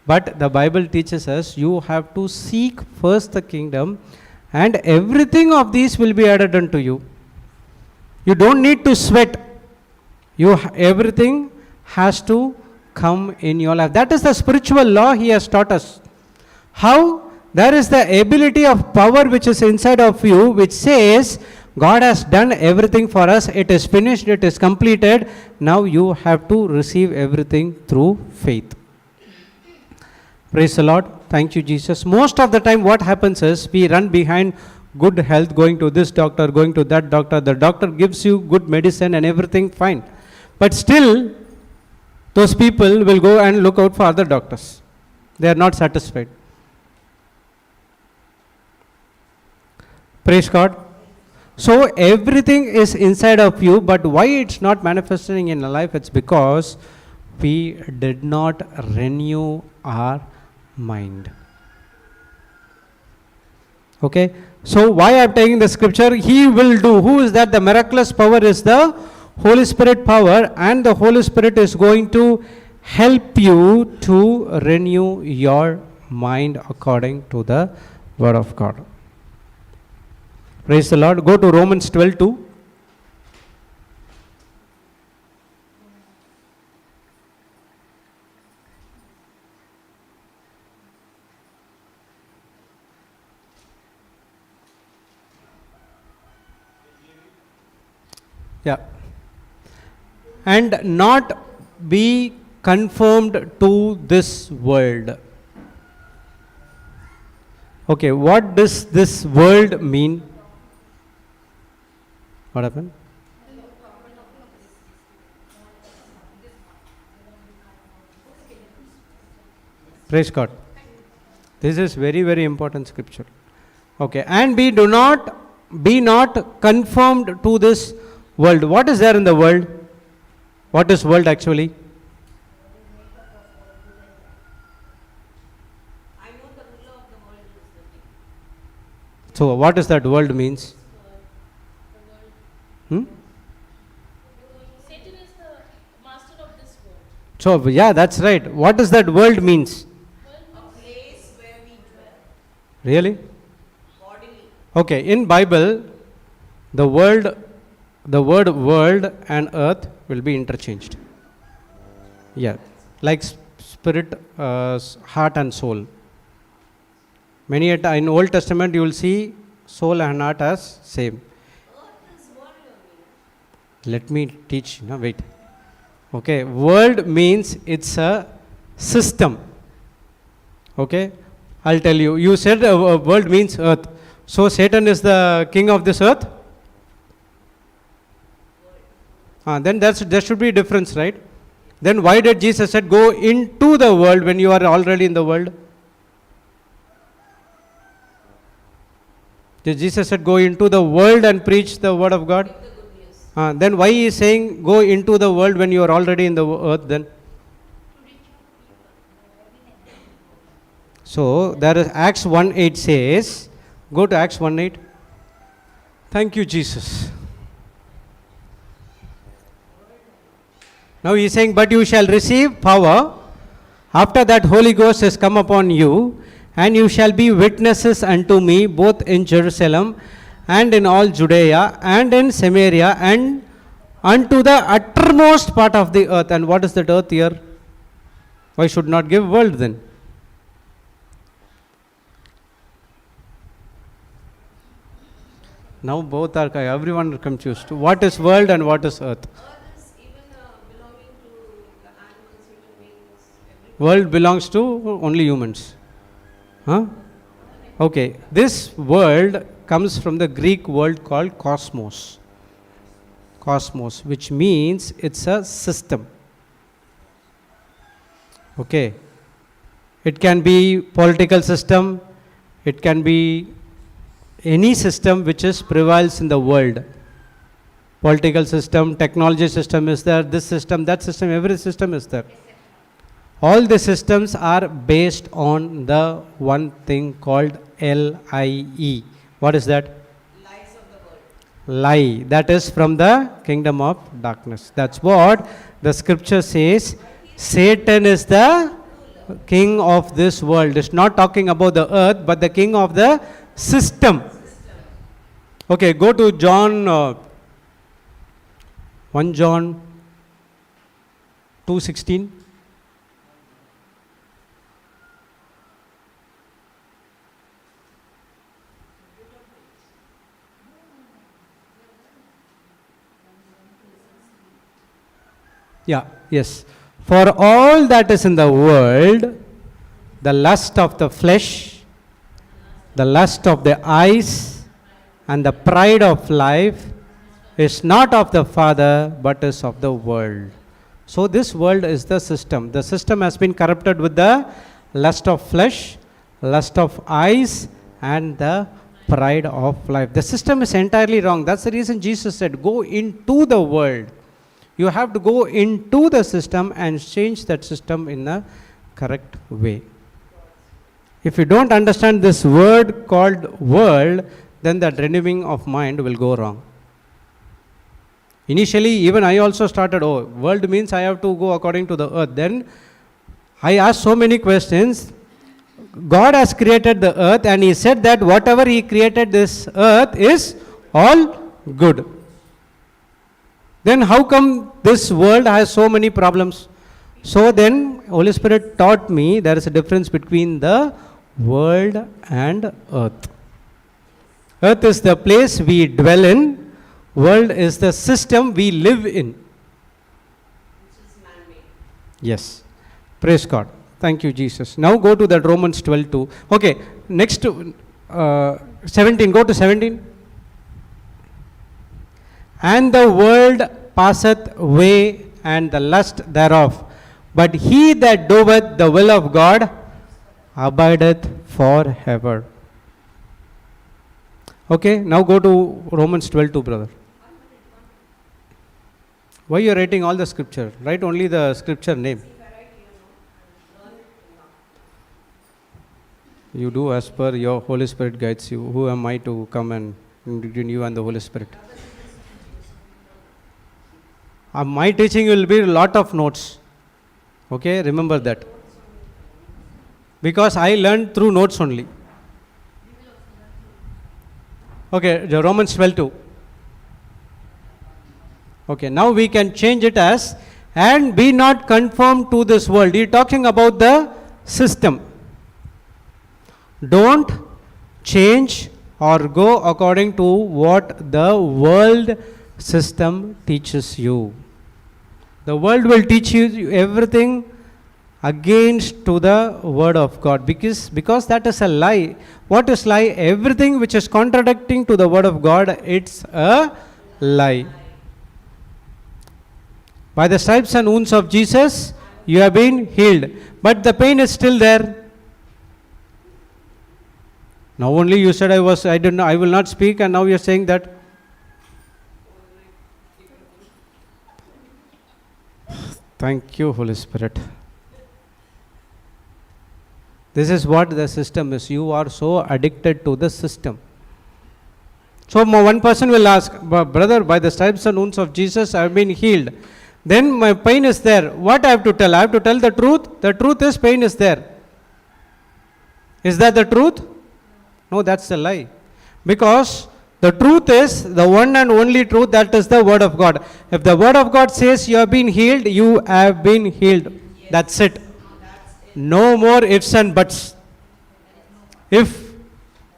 But the Bible teaches us you have to seek first the kingdom and everything of these will be added unto you. You don't need to sweat. Everything has to come in your life. That is the spiritual law he has taught us. How? There is the ability of power which is inside of you, which says God has done everything for us. It is finished. It is completed. Now you have to receive everything through faith. Praise the Lord. Thank you, Jesus. Most of the time what happens is we run behind good health, going to this doctor, going to that doctor. The doctor gives you good medicine and everything fine. But still, those people will go and look out for other doctors. They are not satisfied. Praise God. So everything is inside of you, but why it's not manifesting in our life? It's because we did not renew our mind. Okay. So why I am taking the scripture? He will do. Who is that? The miraculous power is the Holy Spirit power, and the Holy Spirit is going to help you to renew your mind according to the word of God. Praise the Lord. Go to Romans 12:2. Yeah. And not be conformed to this world. Okay, what does this world mean? What happened? Praise God. This is very, very important scripture. Okay, and be not conformed to this world. What is there in the world? What is world actually? I know the ruler of the world is the king. So what does that world means? Satan is the master of this world. So yeah, that's right. What does that world means? A place where we dwell. Really? Bodily. Okay, in Bible, the word world and earth will be interchanged. Yeah, like spirit, heart and soul. Many in Old Testament you will see soul and heart as same. Earth is world only. Let me teach. No, wait. Okay, world means it's a system. Okay, I'll tell you. You said world means earth. So Satan is the king of this earth? Then there should be a difference, right? Then why did Jesus said go into the world when you are already in the world? Did Jesus said go into the world and preach the word of God? Then why he is saying go into the world when you are already in the earth then? So there is Acts 1:8 says, go to Acts 1:8. Thank you, Jesus. Now he is saying, but you shall receive power after that Holy Ghost has come upon you, and you shall be witnesses unto me both in Jerusalem and in all Judea and in Samaria and unto the uttermost part of the earth. And what is that earth here? Why should not give world then? Now both are, everyone are confused. What is world and what is earth? Earth is even belonging to the animals, human beings, everything. World belongs to only humans. Huh? Okay, this world comes from the Greek word called cosmos. Cosmos, which means it's a system. Okay. It can be political system, it can be any system which is prevails in the world. Political system, technology system is there, this system, that system, every system is there. All the systems are based on the one thing called LIE. What is that? Lies of the world. Lie. That is from the kingdom of darkness. That's what the scripture says. Satan is the king of this world. It's not talking about the earth, but the king of the system. Okay, go to John 1 John 2:16. Yeah, yes. For all that is in the world, the lust of the flesh, the lust of the eyes, and the pride of life is not of the Father, but is of the world. So this world is the system. The system has been corrupted with the lust of flesh, lust of eyes, and the pride of life. The system is entirely wrong. That's the reason Jesus said, go into the world. You have to go into the system and change that system in a correct way. If you don't understand this word called world, then that renewing of mind will go wrong. Initially, even I also started, world means I have to go according to the earth. Then I asked so many questions. God has created the earth and he said that whatever he created this earth is all good. Then how come this world has so many problems? So then Holy Spirit taught me there is a difference between the world and earth. Earth is the place we dwell in. World is the system we live in. Which is man-made. Yes. Praise God. Thank you, Jesus. Now go to that Romans 12:2. Okay, next 17. Go to 17. And the world passeth away and the lust thereof, but he that doeth the will of God abideth forever. Okay, now go to Romans 12:2, brother. Why you are writing all the scripture? Write only the scripture name. You do as per your Holy Spirit guides you. Who am I to come and in between you and the Holy Spirit? My teaching will be a lot of notes. Okay, remember that. Because I learned through notes only. Okay, the Romans 12:2. Okay, now we can change it as, and be not conformed to this world. You're talking about the system. Don't change or go according to what the world system teaches you. The world will teach you everything against to the word of God, because that is a lie. What is lie? Everything which is contradicting to the word of God, it's a lie. By the stripes and wounds of Jesus, you have been healed. But the pain is still there. Now only you said I will not speak, and now you are saying that. Thank you, Holy Spirit. This is what the system is. You are so addicted to the system. So one person will ask, brother, by the stripes and wounds of Jesus, I have been healed. Then my pain is there. What I have to tell? I have to tell the truth. The truth is pain is there. Is that the truth? No, that's a lie. Because the truth is the one and only truth, that is the word of God. If the word of God says you have been healed, you have been healed. That's it. No more ifs and buts. If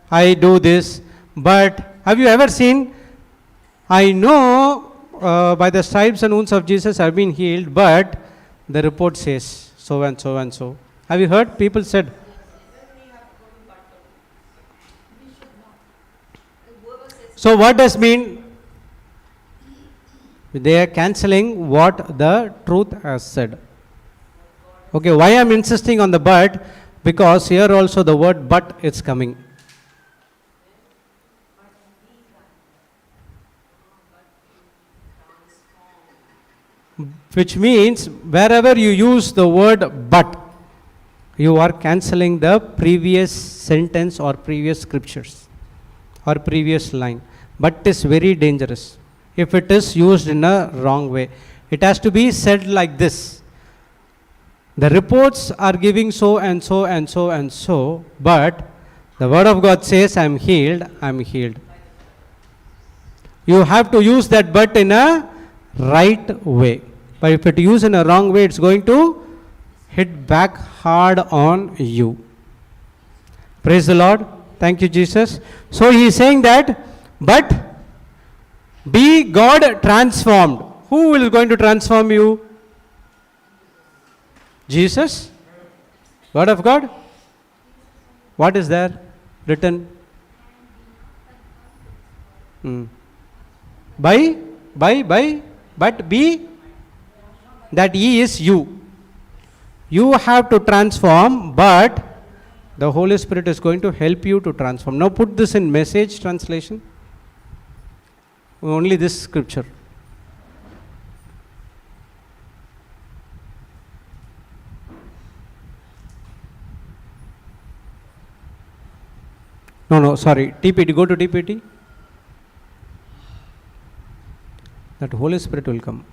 I do this, but have you ever seen, I know by the stripes and wounds of Jesus I have been healed, but the report says so and so and so. Have you heard people said? So what does mean? They are cancelling what the truth has said. Okay, why I am insisting on the but? Because here also the word but is coming. Which means wherever you use the word but, you are cancelling the previous sentence or previous scriptures or previous line. But is very dangerous if it is used in a wrong way. It has to be said like this. The reports are giving so and so and so and so, but the word of God says I am healed, I am healed. You have to use that but in a right way. But if it is used in a wrong way, it's going to hit back hard on you. Praise the Lord. Thank you, Jesus. So he is saying that, but be God transformed. Who is going to transform you? Jesus? Word of God? What is there written? But be, that He is you. You have to transform, but the Holy Spirit is going to help you to transform. Now put this in Message translation. Only this scripture. No, sorry. TPT, go to TPT. That Holy Spirit will come.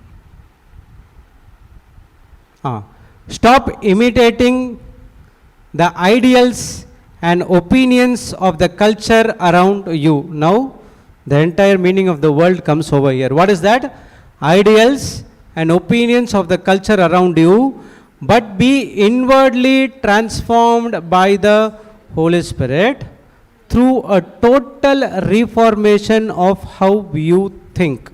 Stop imitating the ideals and opinions of the culture around you. Now, the entire meaning of the world comes over here. What is that? Ideals and opinions of the culture around you, but be inwardly transformed by the Holy Spirit through a total reformation of how you think.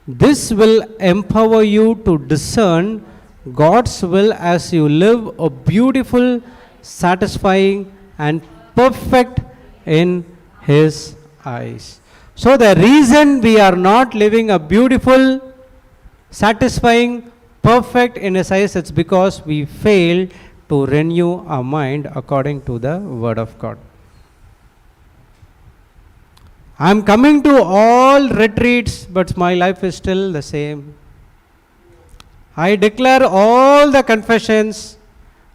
This will empower you to discern God's will as you live a beautiful, satisfying, and perfect in His eyes. So the reason we are not living a beautiful, satisfying, perfect in His eyes, it's because we fail to renew our mind according to the Word of God. I am coming to all retreats, but my life is still the same. I declare all the confessions.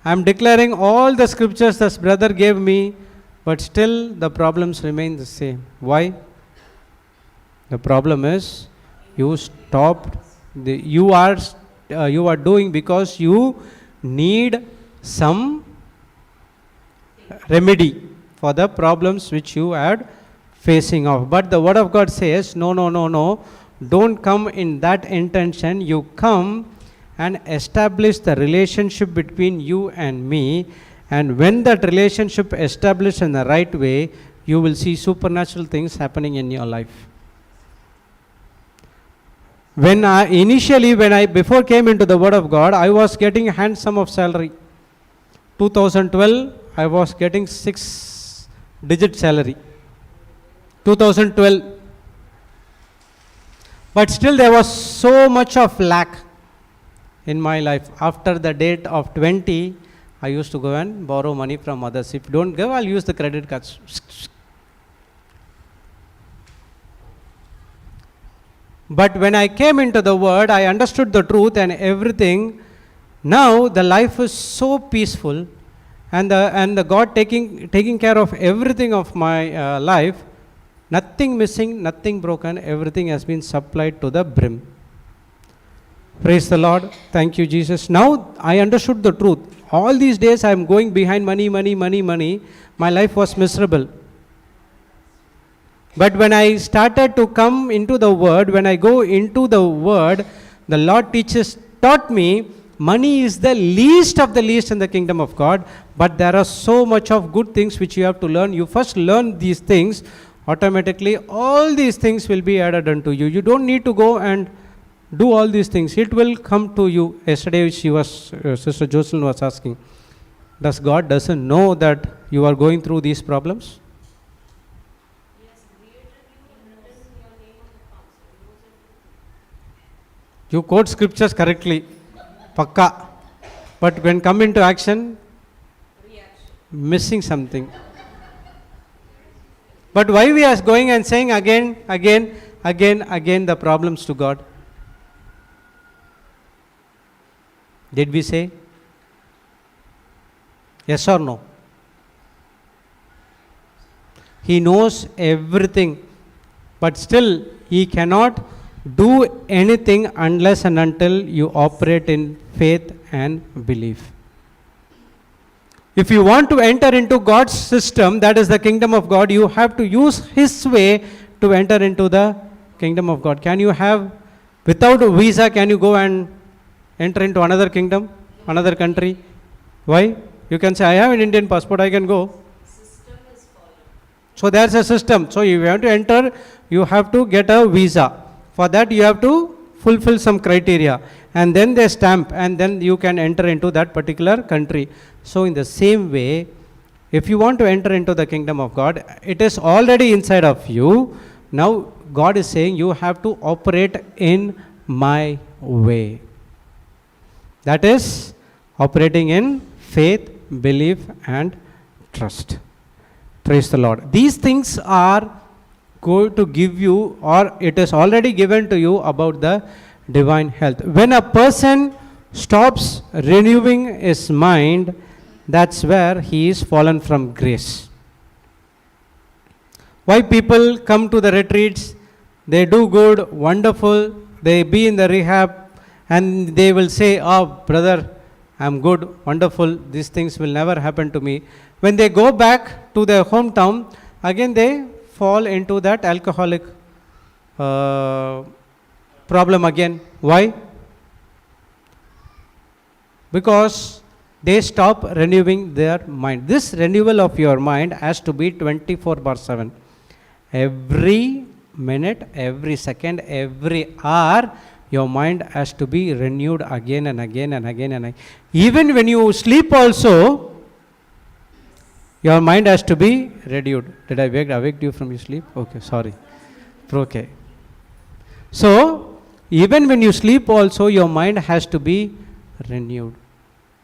I am declaring all the scriptures this brother gave me, but still the problems remain the same. Why? The problem is you stopped. You are doing because you need some remedy for the problems which you had facing off. But the Word of God says, no. Don't come in that intention. You come and establish the relationship between you and me. And when that relationship established in the right way, you will see supernatural things happening in your life. Before came into the Word of God, I was getting handsome of salary. 2012, I was getting 6-digit salary. 2012. But still there was so much of lack in my life. After the date of 20, I used to go and borrow money from others. If don't give, I'll use the credit cards. But when I came into the Word, I understood the truth and everything. Now the life is so peaceful, and the God taking care of everything of my life. Nothing missing, nothing broken. Everything has been supplied to the brim. Praise the Lord. Thank you, Jesus. Now I understood the truth. All these days I am going behind money. My life was miserable. But when I started to come into the Word, when I go into the Word, the Lord taught me, money is the least of the least in the kingdom of God, but there are so much of good things which you have to learn. You first learn these things, automatically all these things will be added unto you. You don't need to go and do all these things. It will come to you. Yesterday Sister JCILM was asking, does God doesn't know that you are going through these problems? You quote scriptures correctly, pakka. But when come into action, missing something. But why we are going and saying again the problems to God? Did we say? Yes or no? He knows everything, but still He cannot do anything unless and until you operate in faith and belief. If you want to enter into God's system, that is the kingdom of God, you have to use His way to enter into the kingdom of God. Can you have, without a visa, can you go and enter into another kingdom, another country? Why? You can say, I have an Indian passport, I can go. So there's a system. So if you want to enter, you have to get a visa. For that you have to fulfill some criteria, and then they stamp, and then you can enter into that particular country. So in the same way, if you want to enter into the kingdom of God, it is already inside of you. Now God is saying you have to operate in my way. That is operating in faith, belief and trust. Praise the Lord. These things are going to give you, or it is already given to you, about the divine health. When a person stops renewing his mind, that's where he is fallen from grace. Why people come to the retreats, they do good, wonderful, they be in the rehab, and they will say, oh brother, I'm good, wonderful, these things will never happen to me. When they go back to their hometown, again they fall into that alcoholic problem again. Why? Because they stop renewing their mind. This renewal of your mind has to be 24/7. Every minute, every second, every hour, your mind has to be renewed again and again and again and again. Even when you sleep also, your mind has to be renewed. Did I awake you from your sleep? Okay, sorry. Okay. So, even when you sleep also, your mind has to be renewed.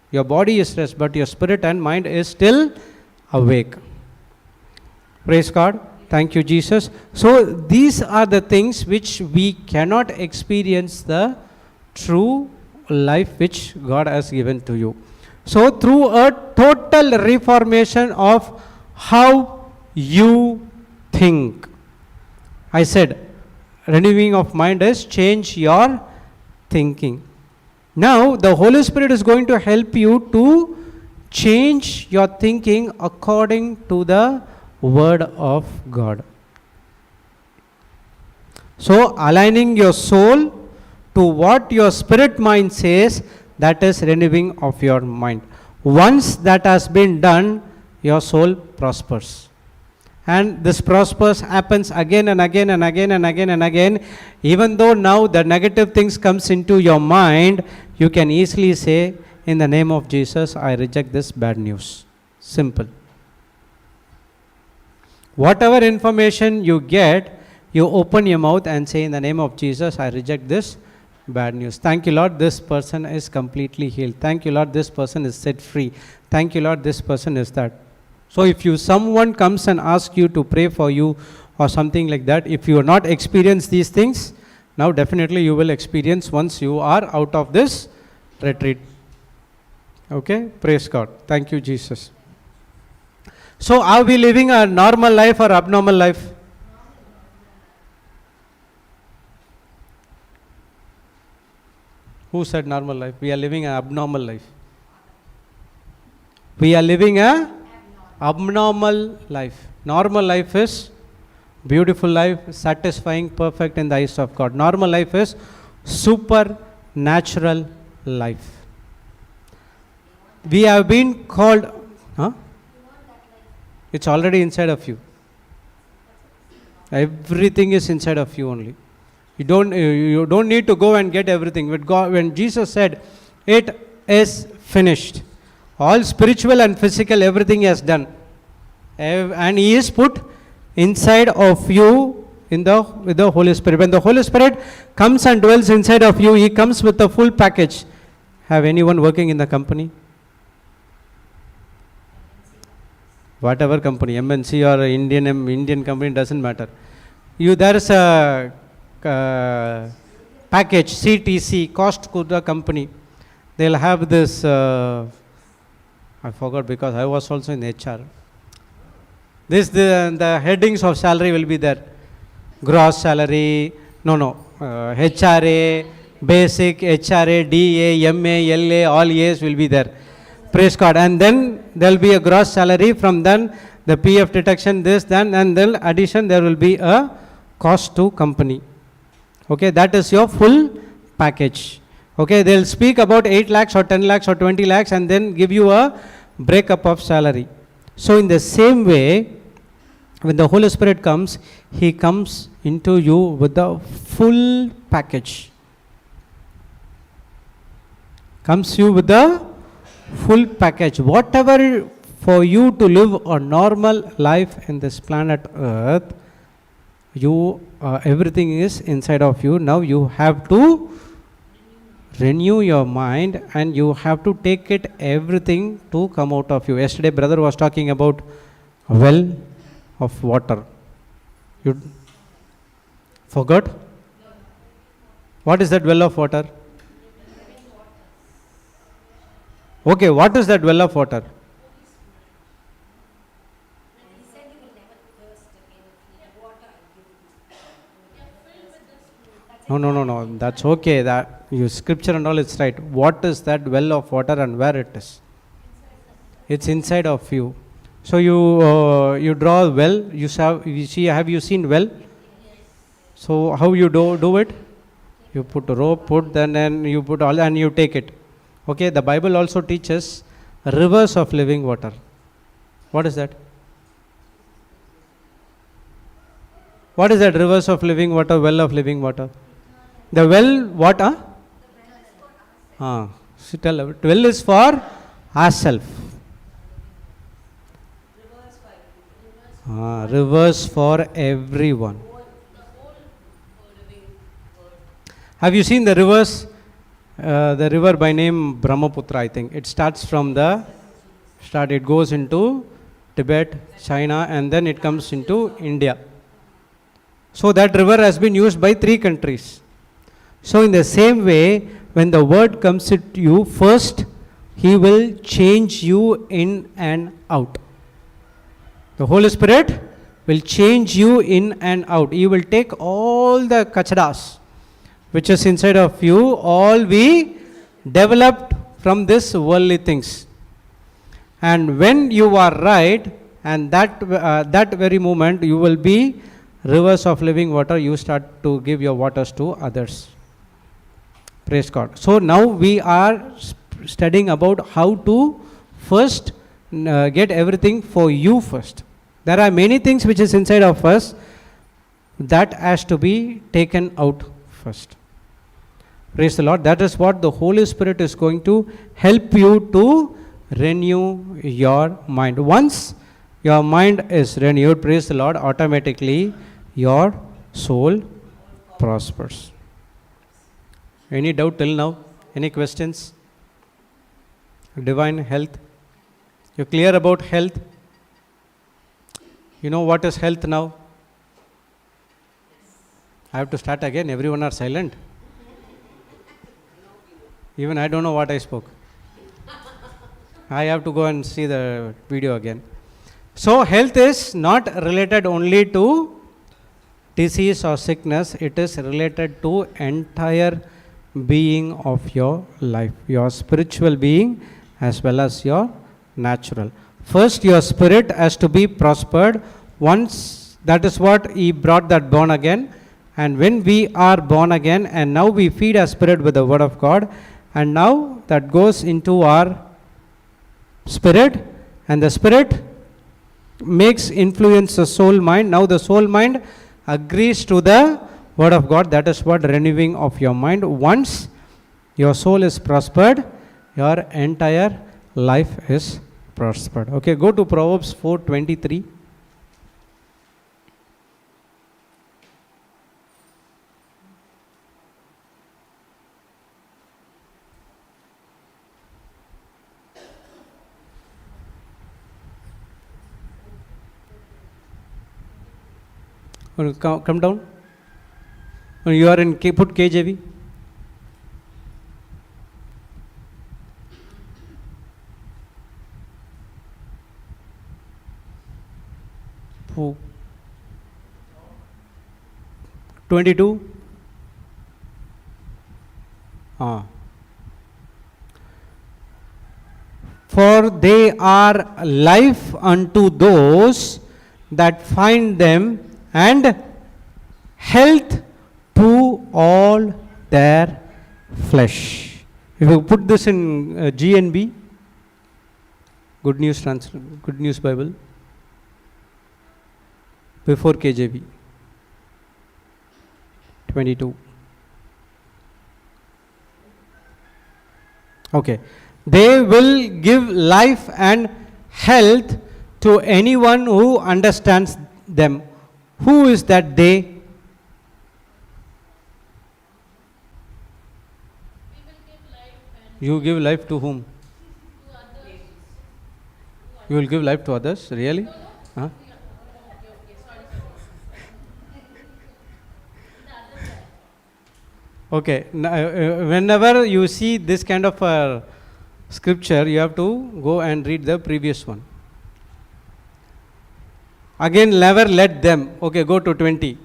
Your body is rest, but your spirit and mind is still awake. Praise God. Thank you, Jesus. So, these are the things which we cannot experience the true life which God has given to you. So, through a total reformation of how you think. I said, renewing of mind is change your thinking. Now, the Holy Spirit is going to help you to change your thinking according to the Word of God. So, aligning your soul to what your spirit mind says, that is renewing of your mind. Once that has been done, your soul prospers. And this prospers happens again and again and again and again and again. Even though now the negative things comes into your mind, you can easily say, in the name of Jesus, I reject this bad news. Simple. Whatever information you get, you open your mouth and say, in the name of Jesus, I reject this bad news. Thank you, Lord, this person is completely healed. Thank you, Lord, this person is set free. Thank you, Lord, this person is that. So if someone comes and asks you to pray for you or something like that, if you are not experienced these things, now definitely you will experience once you are out of this retreat. Okay, praise God. Thank you, Jesus. So are we living a normal life or abnormal life? Who said normal life? We are living an abnormal life. We are living a abnormal life. Normal life is beautiful life, satisfying, perfect in the eyes of God. Normal life is supernatural life. We have been called, it's already inside of you. Everything is inside of you only. You don't need to go and get everything. When Jesus said, it is finished, all spiritual and physical, everything he has done. And he is put inside of you with the Holy Spirit. When the Holy Spirit comes and dwells inside of you, he comes with the full package. Have anyone working in the company? Whatever company, MNC or Indian company, doesn't matter. There is a package, CTC, cost to the company. They'll have this, I forgot because I was also in HR. The headings of salary will be there. Gross salary, HRA, basic, HRA, DA, MA, LA, all A's will be there. Praise God. And then there will be a gross salary. From then the PF deduction, this, then, and then addition, there will be a cost to company. Okay, that is your full package. Okay, they'll speak about 8 lakhs or 10 lakhs or 20 lakhs and then give you a breakup of salary. So in the same way, when the Holy Spirit comes, he comes into you with the full package. Comes you with the full package. Whatever for you to live a normal life in this planet Earth, everything is inside of you. Now you have to renew your mind and you have to take it everything to come out of you. Yesterday brother was talking about a well of water. You forgot? What is that well of water? Okay, what is that well of water? No. That's okay. That you scripture and all, it's right. What is that well of water and where it is? It's inside of you. So you draw a well. Have you seen well? So how you do it? You put a rope, then you put all, and you take it. Okay, the Bible also teaches rivers of living water. What is that? What is that rivers of living water, well of living water? The well, what? Well is for ourselves. Rivers for everyone. Have you seen the rivers? The river by name Brahmaputra, I think. It starts from it goes into Tibet, China, and then it comes into India. So that river has been used by 3 countries. So in the same way, when the word comes to you, first he will change you in and out. The Holy Spirit will change you in and out. He will take all the kachadas which is inside of you, all we developed from this worldly things. And when you are right, and that very moment you will be rivers of living water, you start to give your waters to others. Praise God. So now we are studying about how to first get everything for you first. There are many things which is inside of us that has to be taken out first. Praise the Lord. That is what the Holy Spirit is going to help you to renew your mind. Once your mind is renewed, praise the Lord, automatically your soul prospers. Any doubt till now? Any questions? Divine health. You clear about health? You know what is health now? I have to start again. Everyone are silent. Even I don't know what I spoke. I have to go and see the video again. So health is not related only to disease or sickness. It is related to entire being of your life. Your spiritual being as well as your natural. First your spirit has to be prospered. Once, that is what he brought that born again. And when we are born again and now we feed our spirit with the word of God, and now that goes into our spirit, and the spirit makes influence the soul mind. Now the soul mind agrees to the word of God. That is what renewing of your mind. Once your soul is prospered, your entire life is prospered. Okay, go to Proverbs 4:23. Come down. You are in put KJV. Who? 22. For they are life unto those that find them, and health to all their flesh. If you put this in GNB, Good News Bible, before KJV, 22. Okay. They will give life and health to anyone who understands them. Who is that they? We will give life and You give life to whom? to others. You will give life to others? Really? Huh? Okay, sorry. The other side. Okay. Whenever you see this kind of scripture, you have to go and read the previous one. Again, never let them. Okay, go to 20.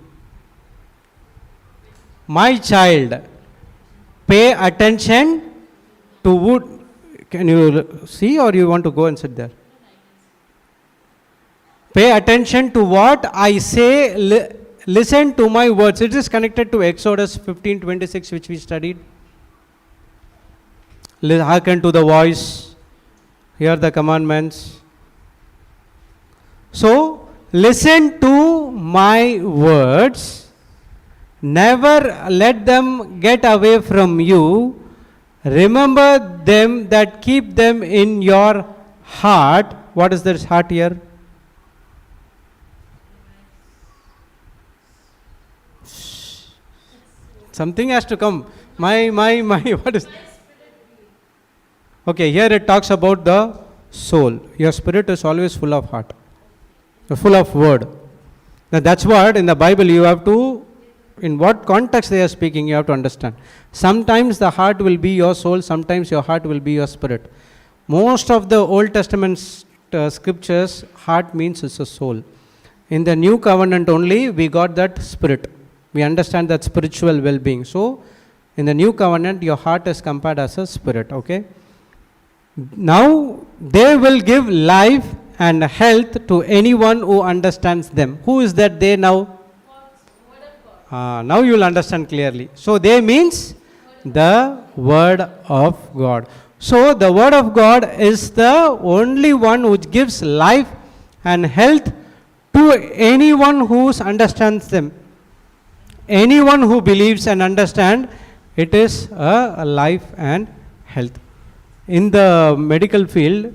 My child, pay attention to wood. Can you see, or you want to go and sit there? Pay attention to what I say. Listen to my words. It is connected to Exodus 15:26, which we studied. Hearken to the voice. Hear the commandments. So, listen to my words. Never let them get away from you. Remember them that keep them in your heart. What is this heart here? Something has to come. My, what is? Okay, here it talks about the soul. Your spirit is always full of heart, full of word. Now that's what in the Bible you have to, in what context they are speaking, you have to understand. Sometimes the heart will be your soul, sometimes your heart will be your spirit. Most of the Old Testament scriptures, heart means it's a soul. In the New Covenant only, we got that spirit. We understand that spiritual well-being. So, in the New Covenant, your heart is compared as a spirit, okay? Now, they will give life and health to anyone who understands them. Who is that they now? Word of God. Now you will understand clearly. So, they means the Word of God. So, the Word of God is the only one which gives life and health to anyone who understands them. Anyone who believes and understands, it is a life and health. In the medical field,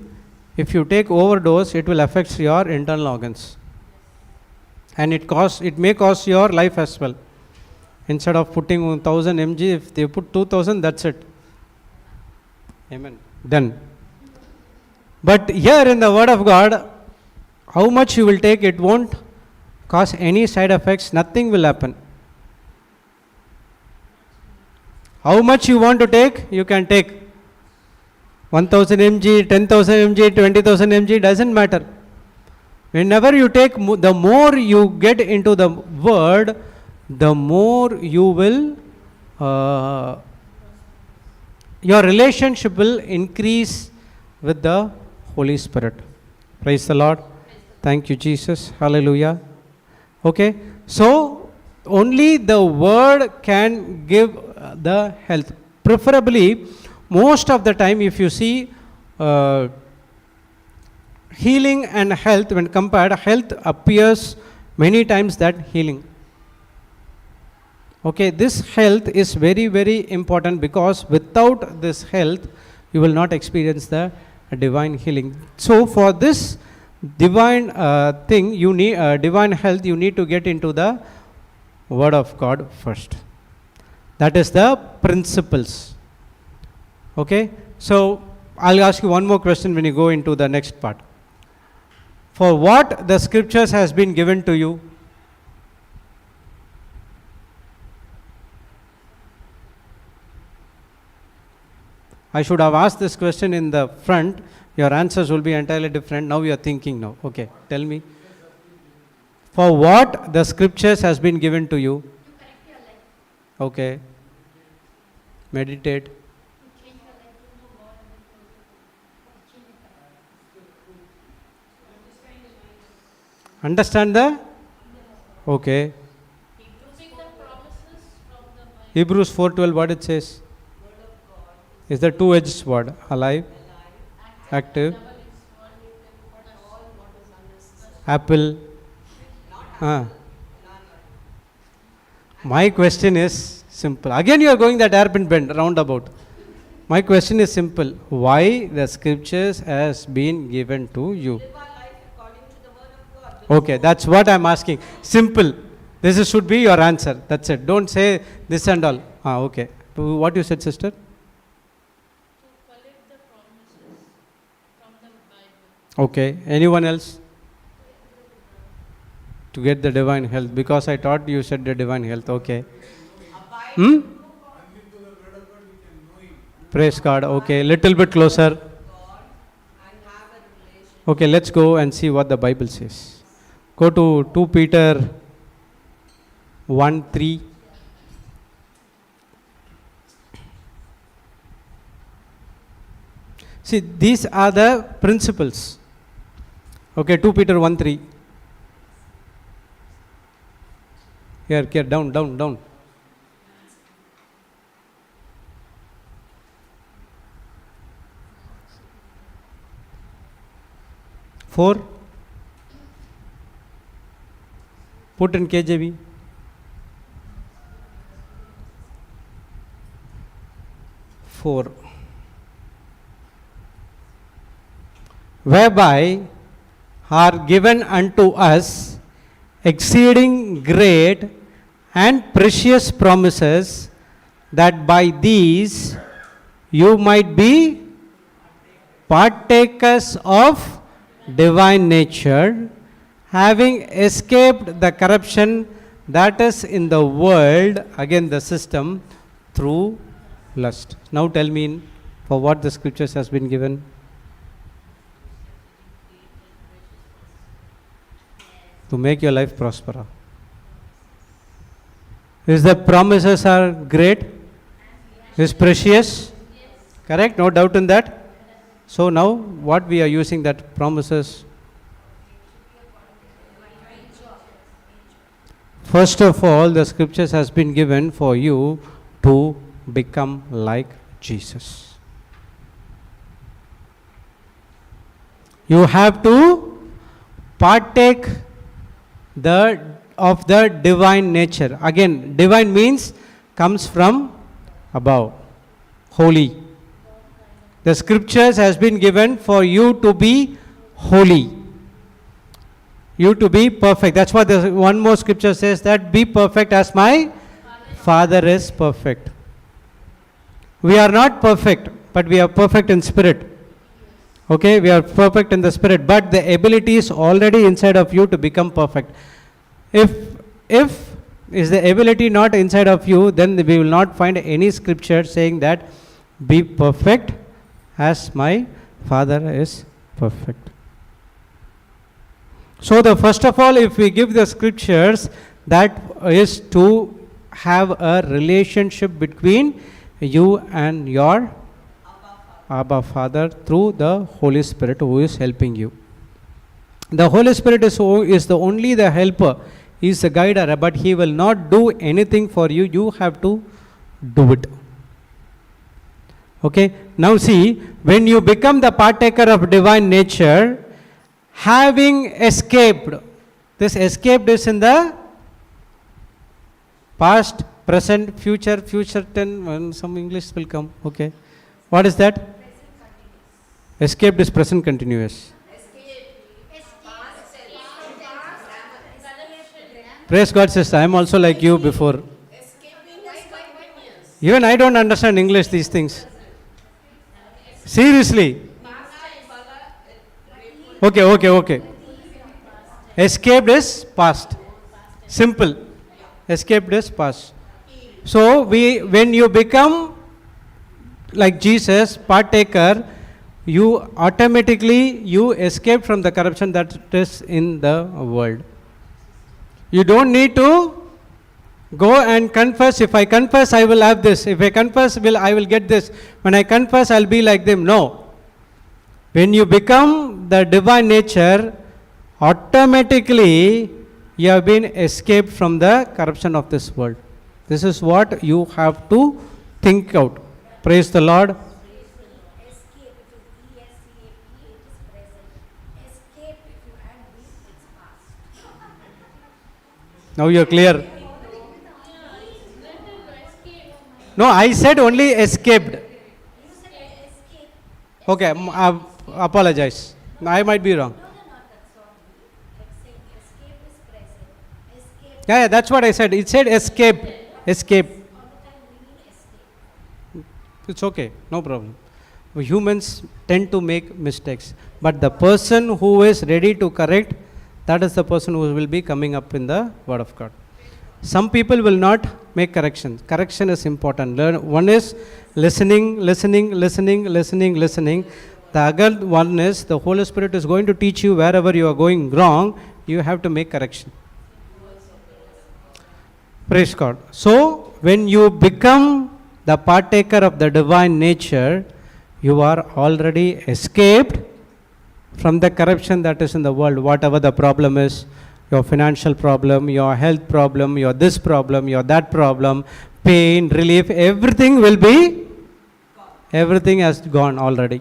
if you take overdose, it will affect your internal organs. And it may cost your life as well. Instead of putting 1000 mg, if they put 2000, that's it. Amen. Done. But here in the Word of God, how much you will take, it won't cause any side effects, nothing will happen. How much you want to take, you can take. 1000 mg, 10,000 mg, 20,000 mg, doesn't matter. Whenever you take, the more you get into the Word, the more you will, your relationship will increase with the Holy Spirit. Praise the Lord. Thank you, Jesus. Hallelujah. Okay. So, only the Word can give the health. Preferably, most of the time, if you see healing and health, when compared, health appears many times that healing. Okay, this health is very, very important, because without this health, you will not experience the divine healing. So, for this divine thing, you need divine health, you need to get into the Word of God first. That is the principles. Okay, so I'll ask you one more question when you go into the next part. For what the scriptures has been given to you? I should have asked this question in the front. Your answers will be entirely different. Now you are thinking now. Okay, tell me. For what the scriptures has been given to you? To correct your life. Okay. Meditate. To change your life to know God and to change it. Understand the? Okay. To seek the promises from the Bible. Hebrews 4:12, what it says? Is the two-edged sword, alive, active, apple. My question is simple. Again you are going that hairpin bend, roundabout. My question is simple. Why the scriptures has been given to you? Live our life according to the Word of God. Okay, that's what I am asking. Simple. Should be your answer. That's it. Don't say this and all. Okay. What you said, sister? To collect the promises from the Bible. Okay. Anyone else? To get the divine health. Because I thought you said the divine health. Okay. Hmm? Praise God. Okay. Little bit closer. Okay. Let's go and see what the Bible says. Go to 2 Peter 1:3. See, these are the principles. Okay, 2 Peter 1:3. Here, down. 4. Put in KJV. 4. Whereby are given unto us exceeding great and precious promises, that by these you might be partakers of divine nature, having escaped the corruption that is in the world, again the system, through lust. Now tell me, for what the scriptures has been given? To make your life prosper. Is the promises are great? Is precious? Correct? No doubt in that. So now what we are using that promises? First of all, the scriptures has been given for you to become like Jesus. You have to partake of the divine nature. Again, divine means comes from above, holy. The scriptures has been given for you to be holy, you to be perfect. That's what the one more scripture says, that be perfect as my Father is perfect. We are not perfect, but we are perfect in spirit. Okay, we are perfect in the spirit, but the ability is already inside of you to become perfect. If is the ability not inside of you, then we will not find any scripture saying that be perfect as my Father is perfect. So the first of all, if we give the scriptures, that is to have a relationship between you and your Abba Father through the Holy Spirit who is helping you. The Holy Spirit is the only the helper, he is the guider, but he will not do anything for you, you have to do it. Okay, now see, when you become the partaker of divine nature, having escaped, this escaped is in the past, present, future tense, when some English will come. Okay, what is that? Escaped is present continuous. Praise God, sister. I am also like you before. Even I don't understand English, these things. Seriously. Okay. Escaped is past. Simple. Escaped is past. So when you become like Jesus, partaker, you automatically escape from the corruption that is in the world. You don't need to go and confess. If I confess, I will have this. If I confess, I will get this. When I confess, I'll be like them. No. When you become the divine nature, automatically you have been escaped from the corruption of this world. This is what you have to think out. Praise the Lord. Escape, it is ESCAP, it is present. Escape, if you add B, it's past. Now you are clear. No, I said only escaped. You said escape. Okay, apologize. I might be wrong. No, that's wrong. Like saying escape is present. Escape. Yeah, that's what I said. It said escape. Escape. All the time we mean escape. It's okay, no problem. Humans tend to make mistakes, but the person who is ready to correct, that is the person who will be coming up in the Word of God. Some people will not make corrections. Correction is important. One is listening. The other one is the Holy Spirit is going to teach you wherever you are going wrong, you have to make correction. Praise God. So, when you become the partaker of the divine nature, you are already escaped from the corruption that is in the world, whatever the problem is. Your financial problem, your health problem, your this problem, your that problem, pain, relief, everything has gone already.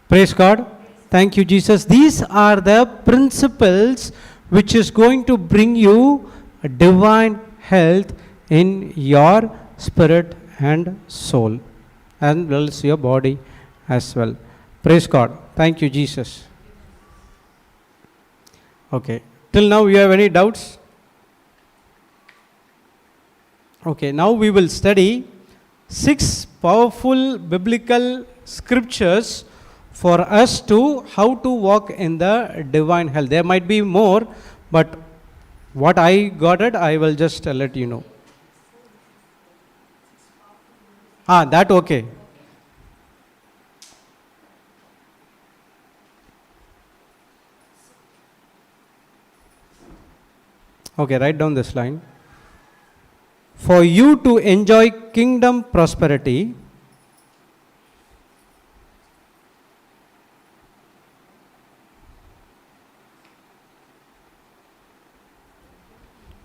Praise God. Thank you, Jesus. These are the principles which is going to bring you a divine health in your spirit and soul, and well as your body as well. Praise God. Thank you, Jesus. Okay. Till now, you have any doubts? Okay. Now we will study 6 powerful biblical scriptures for us to how to walk in the divine health. There might be more, but what I got it, I will just let you know. That okay. Okay, write down this line. For you to enjoy kingdom prosperity,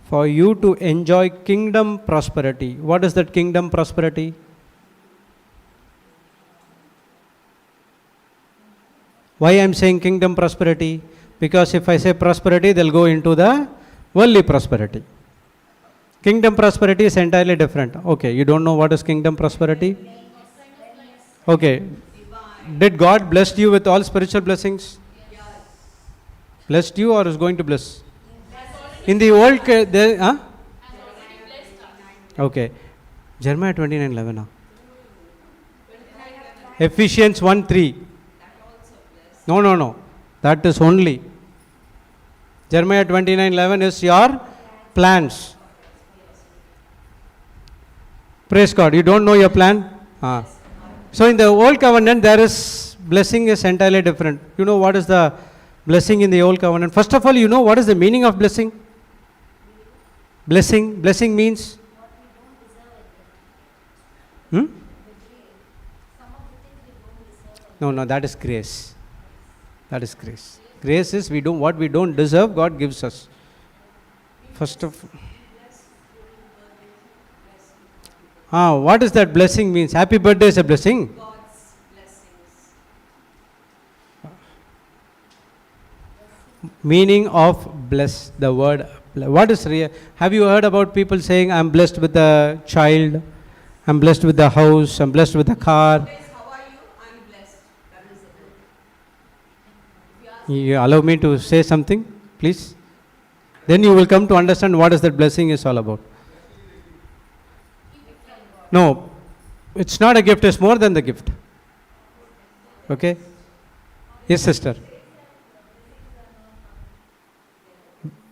for you to enjoy kingdom prosperity. What is that kingdom prosperity? Why I am saying kingdom prosperity? Because if I say prosperity, they'll go into the worldly prosperity. Kingdom prosperity is entirely different. Okay, you don't know what is kingdom prosperity? Okay. Did God bless you with all spiritual blessings? Blessed you or is going to bless? In the old, okay. Jeremiah 29:11. Ephesians 1:3. No. That is only. Jeremiah 29:11 is your plans. Praise God. You don't know your plan? So in the old covenant, there is blessing is entirely different. You know what is the blessing in the old covenant? First of all, you know what is the meaning of blessing? Blessing means? No, that is grace. That is grace. Grace is what we don't deserve, God gives us. First of what is that blessing means? Happy birthday is a blessing. God's blessings. Meaning of bless, the word. What is real? Have you heard about people saying, I'm blessed with a child, I'm blessed with the house, I'm blessed with a car? How are you? I'm blessed. That is the word. You allow me to say something, please? Then you will come to understand what is that blessing is all about. No, it's not a gift, it's more than the gift. Okay? Yes, sister.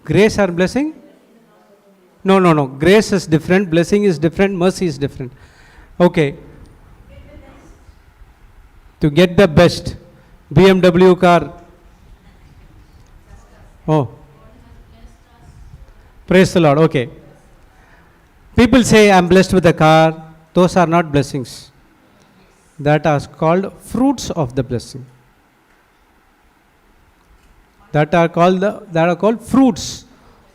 Grace or blessing? No. Grace is different, blessing is different, mercy is different. Okay. To get the best BMW car. Oh. Praise the Lord. Okay. People say, I'm blessed with a car. Those are not blessings. That are called fruits of the blessing. That are called fruits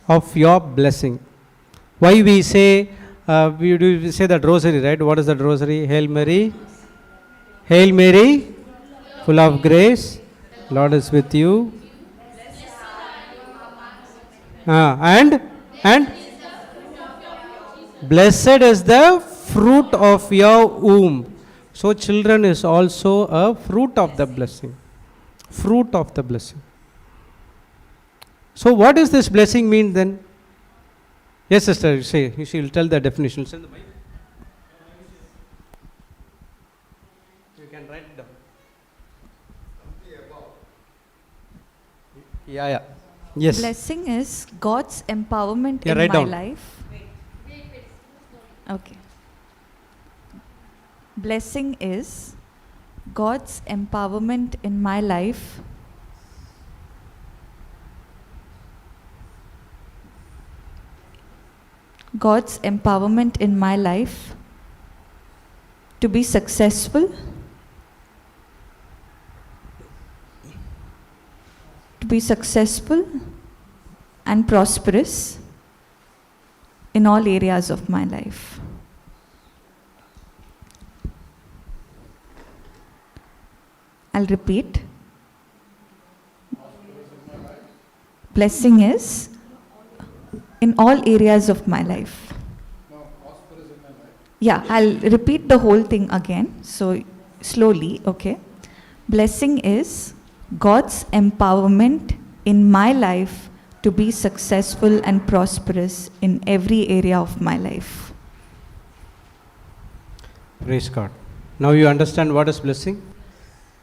of your blessing. Why we say we say that rosary, right? What is that rosary? Hail Mary, full of grace, Lord is with you. And blessed is the fruit of your womb. So children is also a fruit of the blessing. Fruit of the blessing. So what does this blessing mean then? Yes, sister, she will tell the definition. You can write it down. Yeah. Yes. Blessing is God's empowerment in write my down. life. Okay. Blessing is God's empowerment in my life. God's empowerment in my life to be successful, and prosperous in all areas of my life. I'll repeat. Blessing is in all areas of my life. Yeah, I'll repeat the whole thing again. So slowly, okay. Blessing is God's empowerment in my life to be successful and prosperous in every area of my life. Praise God. Now you understand what is blessing?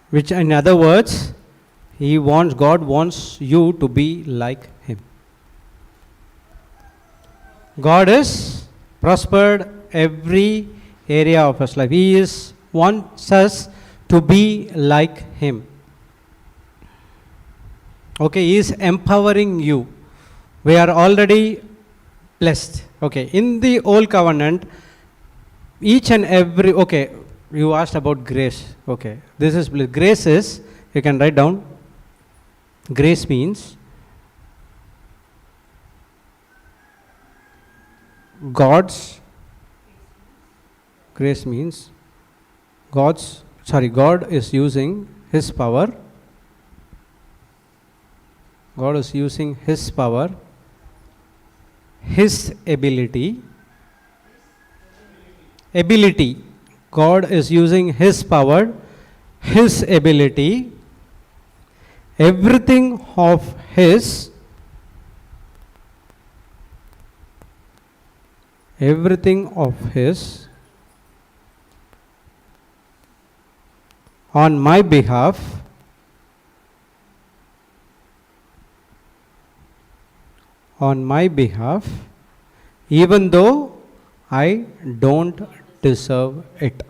Which in other words, God wants you to be like Him. God is prospered every area of His life. He wants us to be like Him. Okay, He is empowering you. We are already blessed. Okay, in the old covenant, each and every, okay, you asked about grace. Okay, this is grace is, you can write down. Grace means God is using His power God is using His power, His ability. Ability. God is using His power, His ability, everything of His, on my behalf, even though I don't deserve it.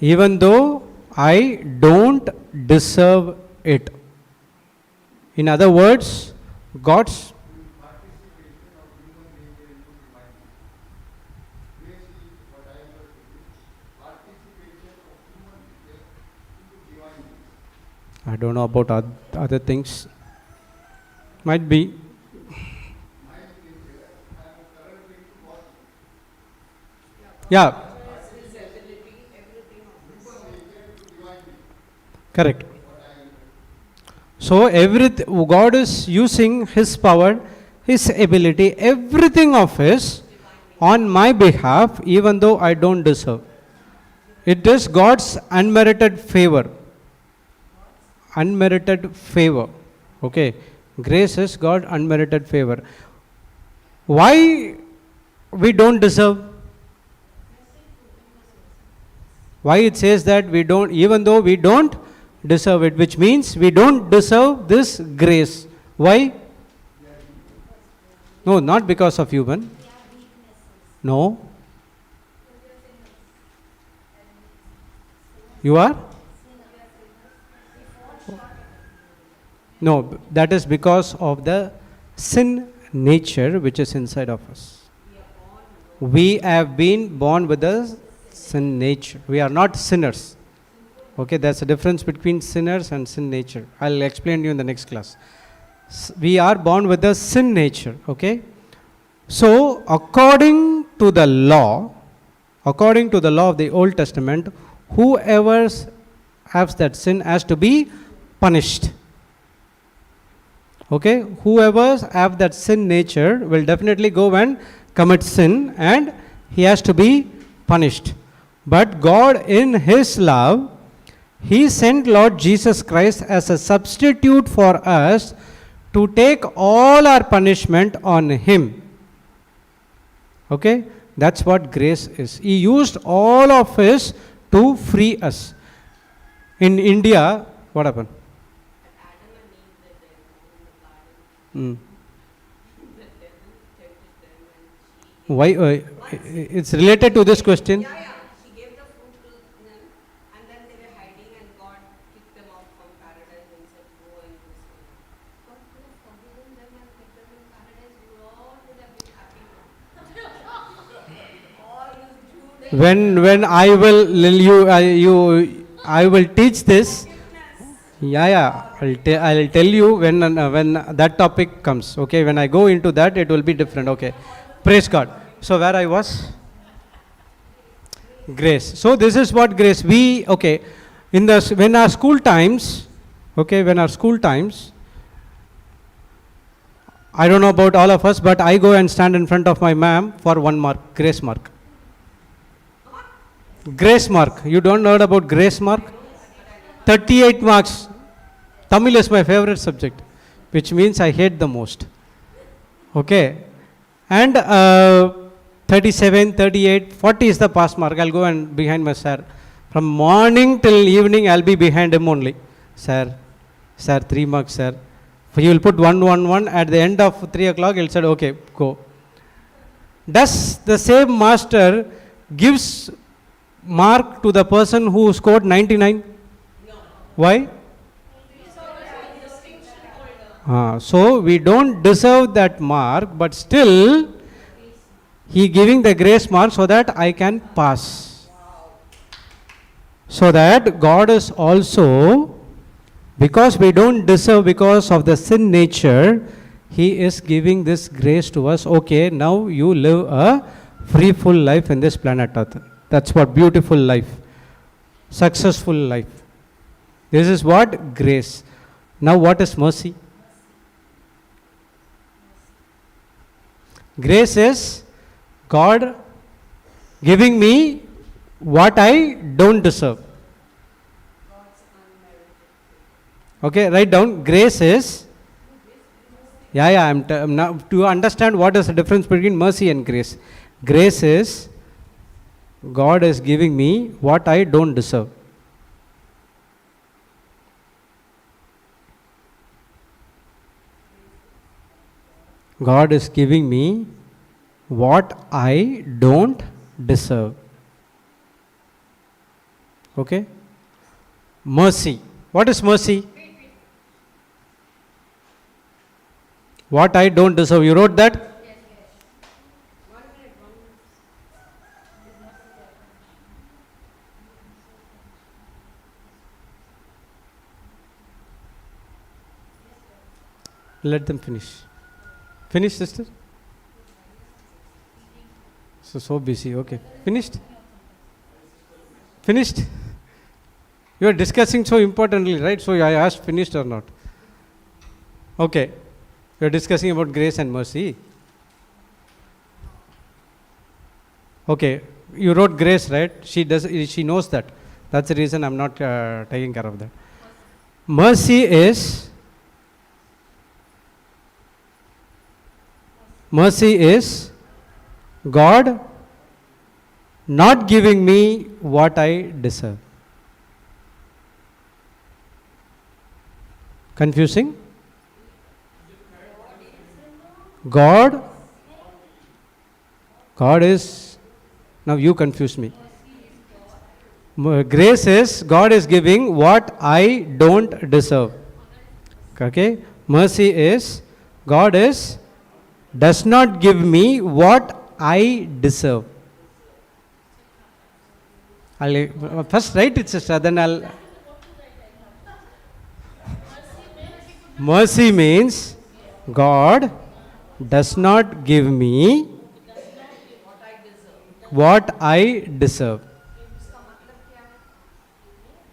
Even though I don't deserve it. In other words, God's I don't know about other things. Might be. Yeah. Correct. So God is using His power, His ability, everything of His on my behalf, even though I don't deserve. It is God's unmerited favor. Unmerited favor. Okay. Grace is God's unmerited favor. Why we don't deserve? Why it says that we don't, even though we don't deserve it, which means we don't deserve this grace. Why? No, not because of human. No. You are? No, that is because of the sin nature which is inside of us. We have been born with the sin nature. We are not sinners. Okay, there's a difference between sinners and sin nature. I'll explain to you in the next class. We are born with the sin nature. Okay. So, according to the law of the Old Testament, whoever has that sin has to be punished. Okay, whoever have that sin nature will definitely go and commit sin and he has to be punished. But God in His love, He sent Lord Jesus Christ as a substitute for us to take all our punishment on Him. Okay, that's what grace is. He used all of His to free us. In India, what happened? Why? It's related to this question. Yeah, yeah. He gave the fruit to them, and then they were hiding, and God kicked them out from paradise and said, "Go and do so." God could have forgiven them and kept them in paradise. We all would have been happy now. All this Jude. When I will teach this. Yeah. I'll tell you when that topic comes. Okay, when I go into that, it will be different. Okay, praise God. So where I was? Grace. So this is what grace. When our school times, I don't know about all of us, but I go and stand in front of my ma'am for 1 mark, grace mark. Grace mark. You don't know about grace mark? 38 marks. Tamil is my favorite subject, which means I hate the most. Okay. And 37, 38, 40 is the pass mark. I'll go and behind my sir. From morning till evening, I'll be behind him only. Sir, 3 marks, sir. He will put 1, 1, 1. At the end of 3 o'clock, he'll say, okay, go. Does the same master gives mark to the person who scored 99? No. Why? So we don't deserve that mark, but still He giving the grace mark so that I can pass. So that God is also, because we don't deserve because of the sin nature, He is giving this grace to us. Okay, now you live a free full life in this planet Earth. That's what beautiful life, successful life. This is what? Grace. Now what is mercy? Grace is God giving me what I don't deserve. Okay, write down. Grace is, I'm now to understand what is the difference between mercy and grace. Grace is God is giving me what I don't deserve. God is giving me what I don't deserve. Okay? Mercy. What is mercy? What I don't deserve. You wrote that? Let them finish. Finish, sister? So busy. Okay. Finished? Finished? You are discussing so importantly, right? So I asked finished or not. Okay. You are discussing about grace and mercy. Okay. You wrote grace, right? She knows that. That's the reason I'm not taking care of that. Mercy is God not giving me what I deserve. Confusing? God is, now you confuse me. Grace is God is giving what I don't deserve. Okay? Mercy is God does not give me what I deserve. I'll first write it, sister, then I'll. Mercy means God does not give me what I deserve.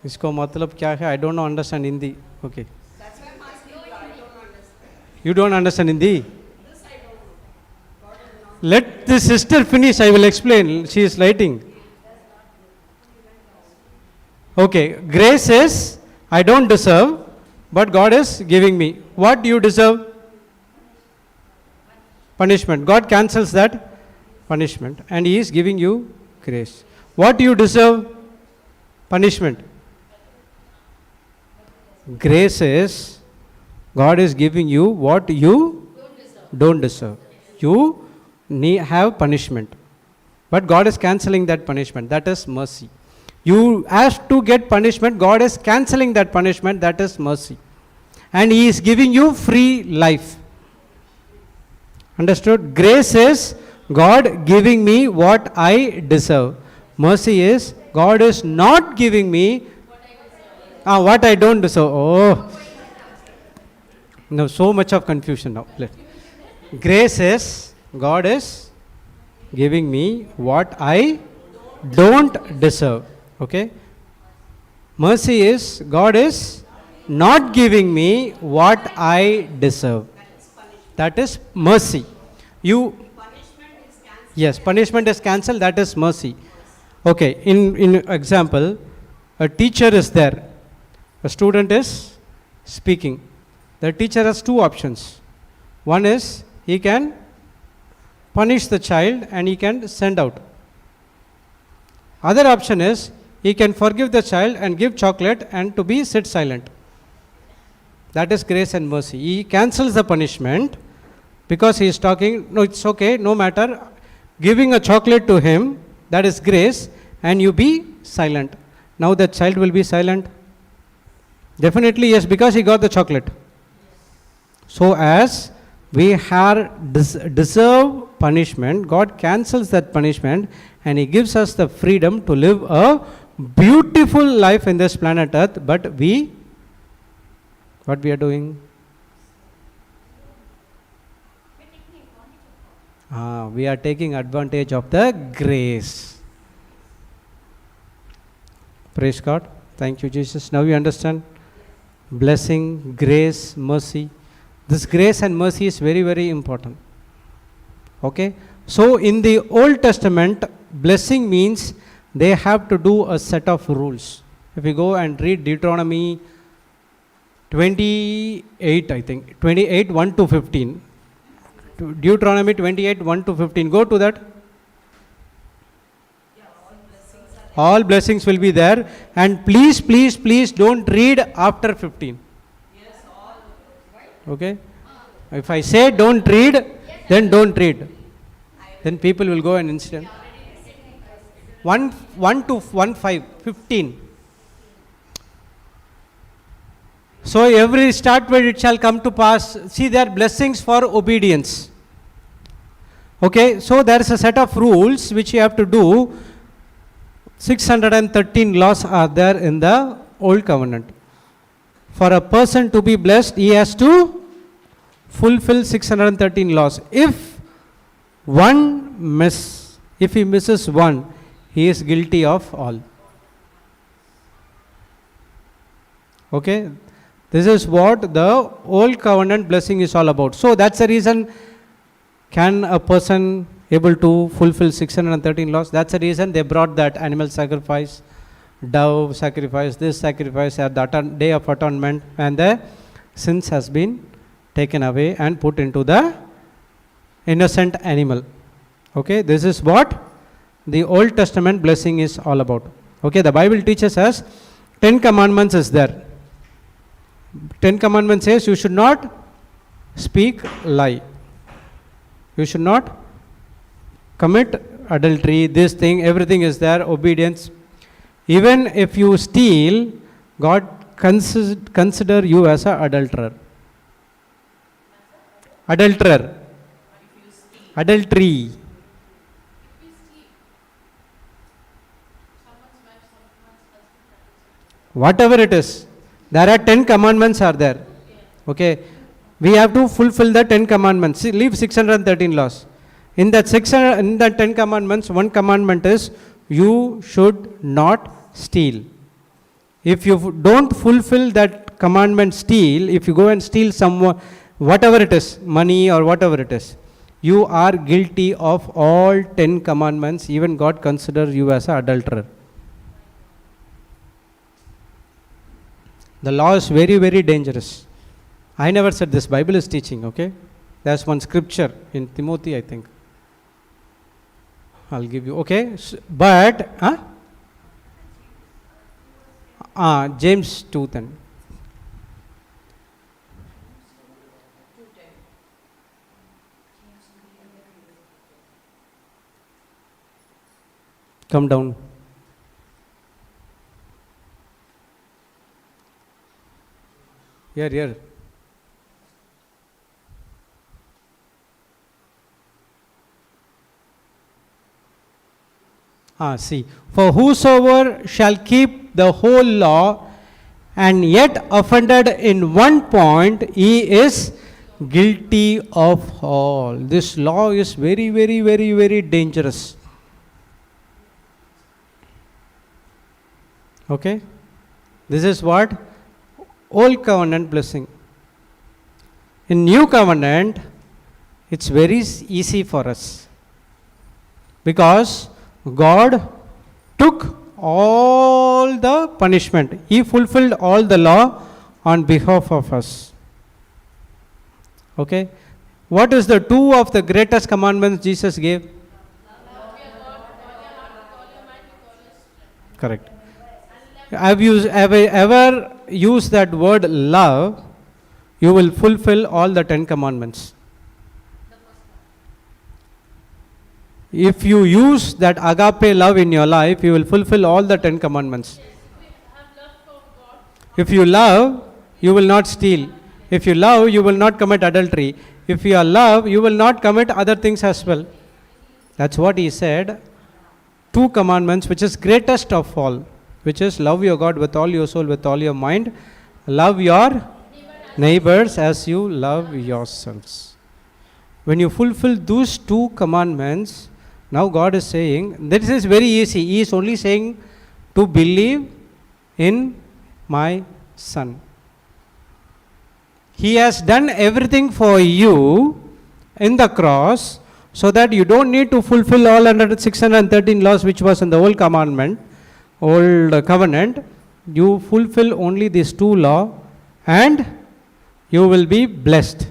इसको मतलब क्या है? I don't know, understand Hindi. Okay. That's why I'm asking you. I don't understand. You don't understand Hindi? This I don't know. God is not. Let the sister finish. I will explain. She is writing. Okay. Grace is I don't deserve, but God is giving me. What do you deserve? Punishment. God cancels that punishment and He is giving you grace. What do you deserve? Punishment. Grace is God is giving you what you don't deserve. You have punishment, but God is cancelling that punishment. That is mercy. You ask to get punishment, God is cancelling that punishment. That is mercy, and He is giving you free life. Understood? Grace is God giving me what I deserve. Mercy is God is not giving me what I don't deserve. Oh, no, so much of confusion now. Grace is God is giving me what I don't deserve. Okay? Mercy is God is not giving me what I deserve. That is mercy. Punishment is cancelled. Yes, punishment is cancelled. That is mercy. Okay, in example, a teacher is there. A student is speaking. The teacher has two options. One is he can punish the child and he can send out. Other option is he can forgive the child and give chocolate and to be sit silent. That is grace and mercy. He cancels the punishment because he is talking, no, it's okay, no matter. Giving a chocolate to him, that is grace, and you be silent. Now the child will be silent. Definitely yes, because he got the chocolate. So as we deserve punishment, God cancels that punishment and He gives us the freedom to live a beautiful life in this planet Earth. But what we are doing? We are taking advantage of the grace. Praise God. Thank you, Jesus. Now you understand? Blessing, grace, mercy. This grace and mercy is very, very important. Okay? So in the Old Testament, blessing means they have to do a set of rules. If you go and read Deuteronomy 28, I think, 28, 1 to 15. Deuteronomy 28, 1 to 15. Go to that. All blessings will be there. And please, please, please don't read after 15. Okay? If I say don't read, then don't read. Then people will go and incident. 1 to 15. So every start where it shall come to pass. See, there are blessings for obedience. Okay, so there is a set of rules which you have to do. 613 laws are there in the Old Covenant. For a person to be blessed, he has to fulfill 613 laws. If he misses one, he is guilty of all. Okay, this is what the Old Covenant blessing is all about. So that's the reason, can a person able to fulfill 613 laws? That's the reason they brought that animal sacrifice, dove sacrifice, this sacrifice at the day of atonement, and the sins has been taken away and put into the innocent animal. Okay, this is what the Old Testament blessing is all about. Okay, the Bible teaches us 10 commandments is there. 10 commandments says you should not speak lie. You should not commit adultery, this thing, everything is there, obedience. Even if you steal, God consider you as an adulterer. Adulterer. Adultery. Whatever it is, there are 10 commandments are there. Okay, we have to fulfill the 10 commandments. Leave 613 laws. In that 10 commandments, one commandment is you should not steal. If you don't fulfill that commandment, steal, if you go and steal someone, whatever it is, money or whatever it is, you are guilty of all 10 commandments. Even God considers you as an adulterer. The law is very, very dangerous. I never said this, Bible is teaching, okay? There's one scripture in Timothy, I think. I'll give you, okay? But, James 2:10. Come down. Here. See. For whosoever shall keep the whole law and yet offended in one point, he is guilty of all. This law is very, very, very, very dangerous. Okay? This is what? Old Covenant blessing. In New Covenant, it's very easy for us. Because God took all the punishment. He fulfilled all the law on behalf of us. Okay? What is the two of the greatest commandments Jesus gave? Correct. Have you ever used that word love? You will fulfill all the 10 commandments. If you use that agape love in your life, you will fulfill all the 10 commandments. If you love, you will not steal. If you love, you will not commit adultery. If you are love, you will not commit other things as well. That's what he said. 2 commandments, which is greatest of all, which is love your God with all your soul, with all your mind. Love your neighbors as you love yourselves. When you fulfill those 2 commandments, now God is saying, this is very easy. He is only saying to believe in my Son. He has done everything for you in the cross, so that you don't need to fulfill all 613 laws which was in the old covenant. You fulfill only these 2 laws and you will be blessed.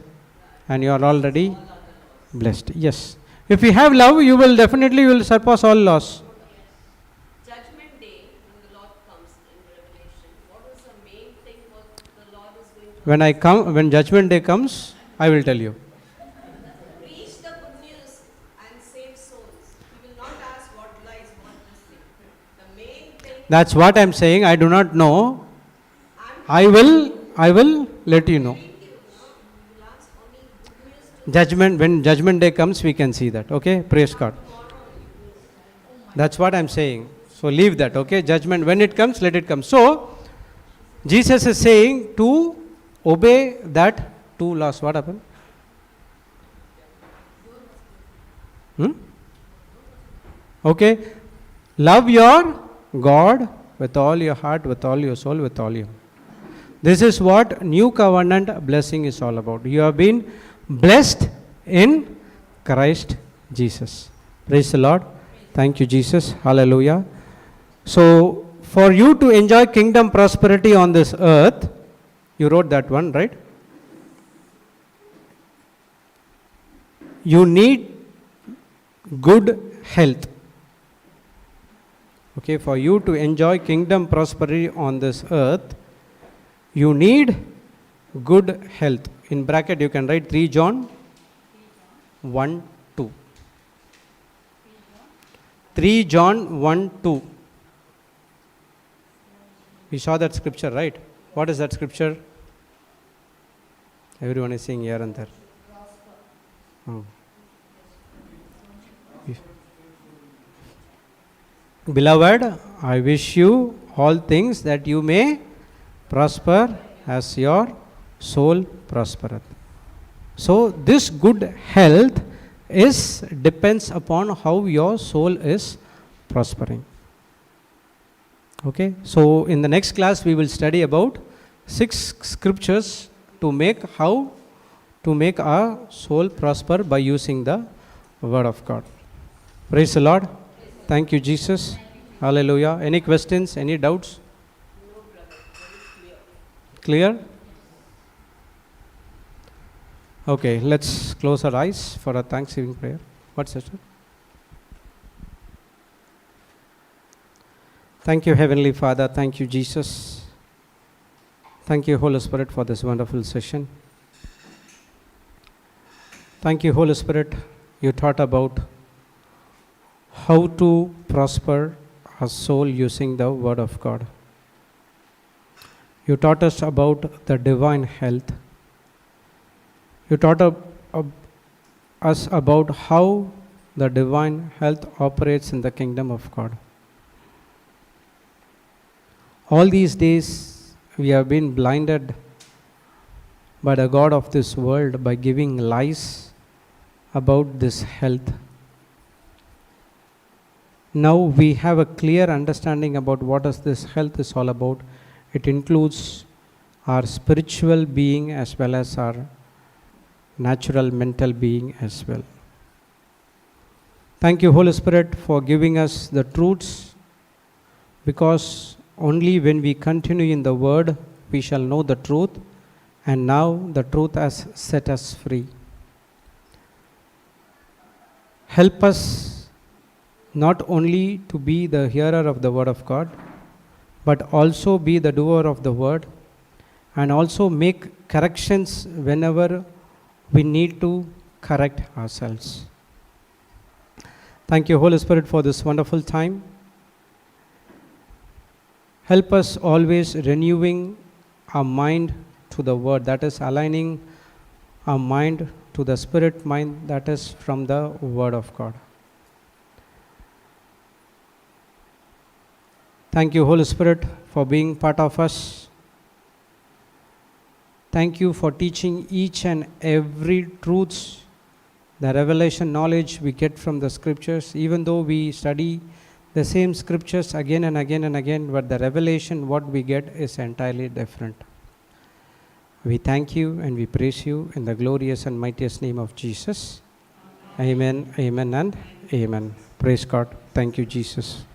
And you are already blessed. Yes. If you have love, you will definitely surpass all laws. Judgment day, when the Lord comes in Revelation, what is the main thing what the Lord is going to When judgment day comes, I will tell you. preach the good news and save souls? He will not ask what lies, what this thing. The main thing, That's what I am saying. I do not know. I will let you know. he will ask only good news to When judgment day comes, we can see that. Okay? Praise God. That's what I'm saying. So leave that. Okay? Judgment, when it comes, let it come. So, Jesus is saying to obey that 2 laws. What happened? Okay? Love your God with all your heart, with all your soul, with all your. This is what new covenant blessing is all about. You have been blessed in Christ Jesus. Praise the Lord. Thank you, Jesus. Hallelujah. So, for you to enjoy kingdom prosperity on this earth, you wrote that one, right? You need good health. Okay, for you to enjoy kingdom prosperity on this earth, you need good health. In bracket, you can write 3 John 1, 2. 3 John 1, 2. We saw that scripture, right? What is that scripture? Everyone is saying here and there. Oh. Beloved, I wish you all things that you may prosper as your soul prospereth. So this good health depends upon how your soul is prospering. Okay, so in the next class we will study about 6 scriptures to make our soul prosper by using the word of God. Praise the Lord. Thank you, Jesus. Hallelujah. Any questions? Any doubts? No, brother. Very Clear? Okay, let's close our eyes for a thanksgiving prayer. What's that? Thank you, Heavenly Father. Thank you, Jesus. Thank you, Holy Spirit, for this wonderful session. Thank you, Holy Spirit. You taught about how to prosper our soul using the Word of God. You taught us about the divine health. You taught us about how the divine health operates in the kingdom of God. All these days, we have been blinded by the God of this world by giving lies about this health. Now we have a clear understanding about what this health is all about. It includes our spiritual being as well as our natural mental being as well. Thank you, Holy Spirit, for giving us the truths, because only when we continue in the Word, we shall know the truth, and now the truth has set us free. Help us not only to be the hearer of the Word of God, but also be the doer of the Word, and also make corrections whenever we need to correct ourselves. Thank you, Holy Spirit, for this wonderful time. Help us always renewing our mind to the Word, that is aligning our mind to the Spirit mind that is from the Word of God. Thank you, Holy Spirit, for being part of us. Thank you for teaching each and every truths, the revelation knowledge we get from the scriptures. Even though we study the same scriptures again and again and again, but the revelation what we get is entirely different. We thank you and we praise you in the glorious and mightiest name of Jesus. Amen, amen, and amen. Praise God. Thank you, Jesus.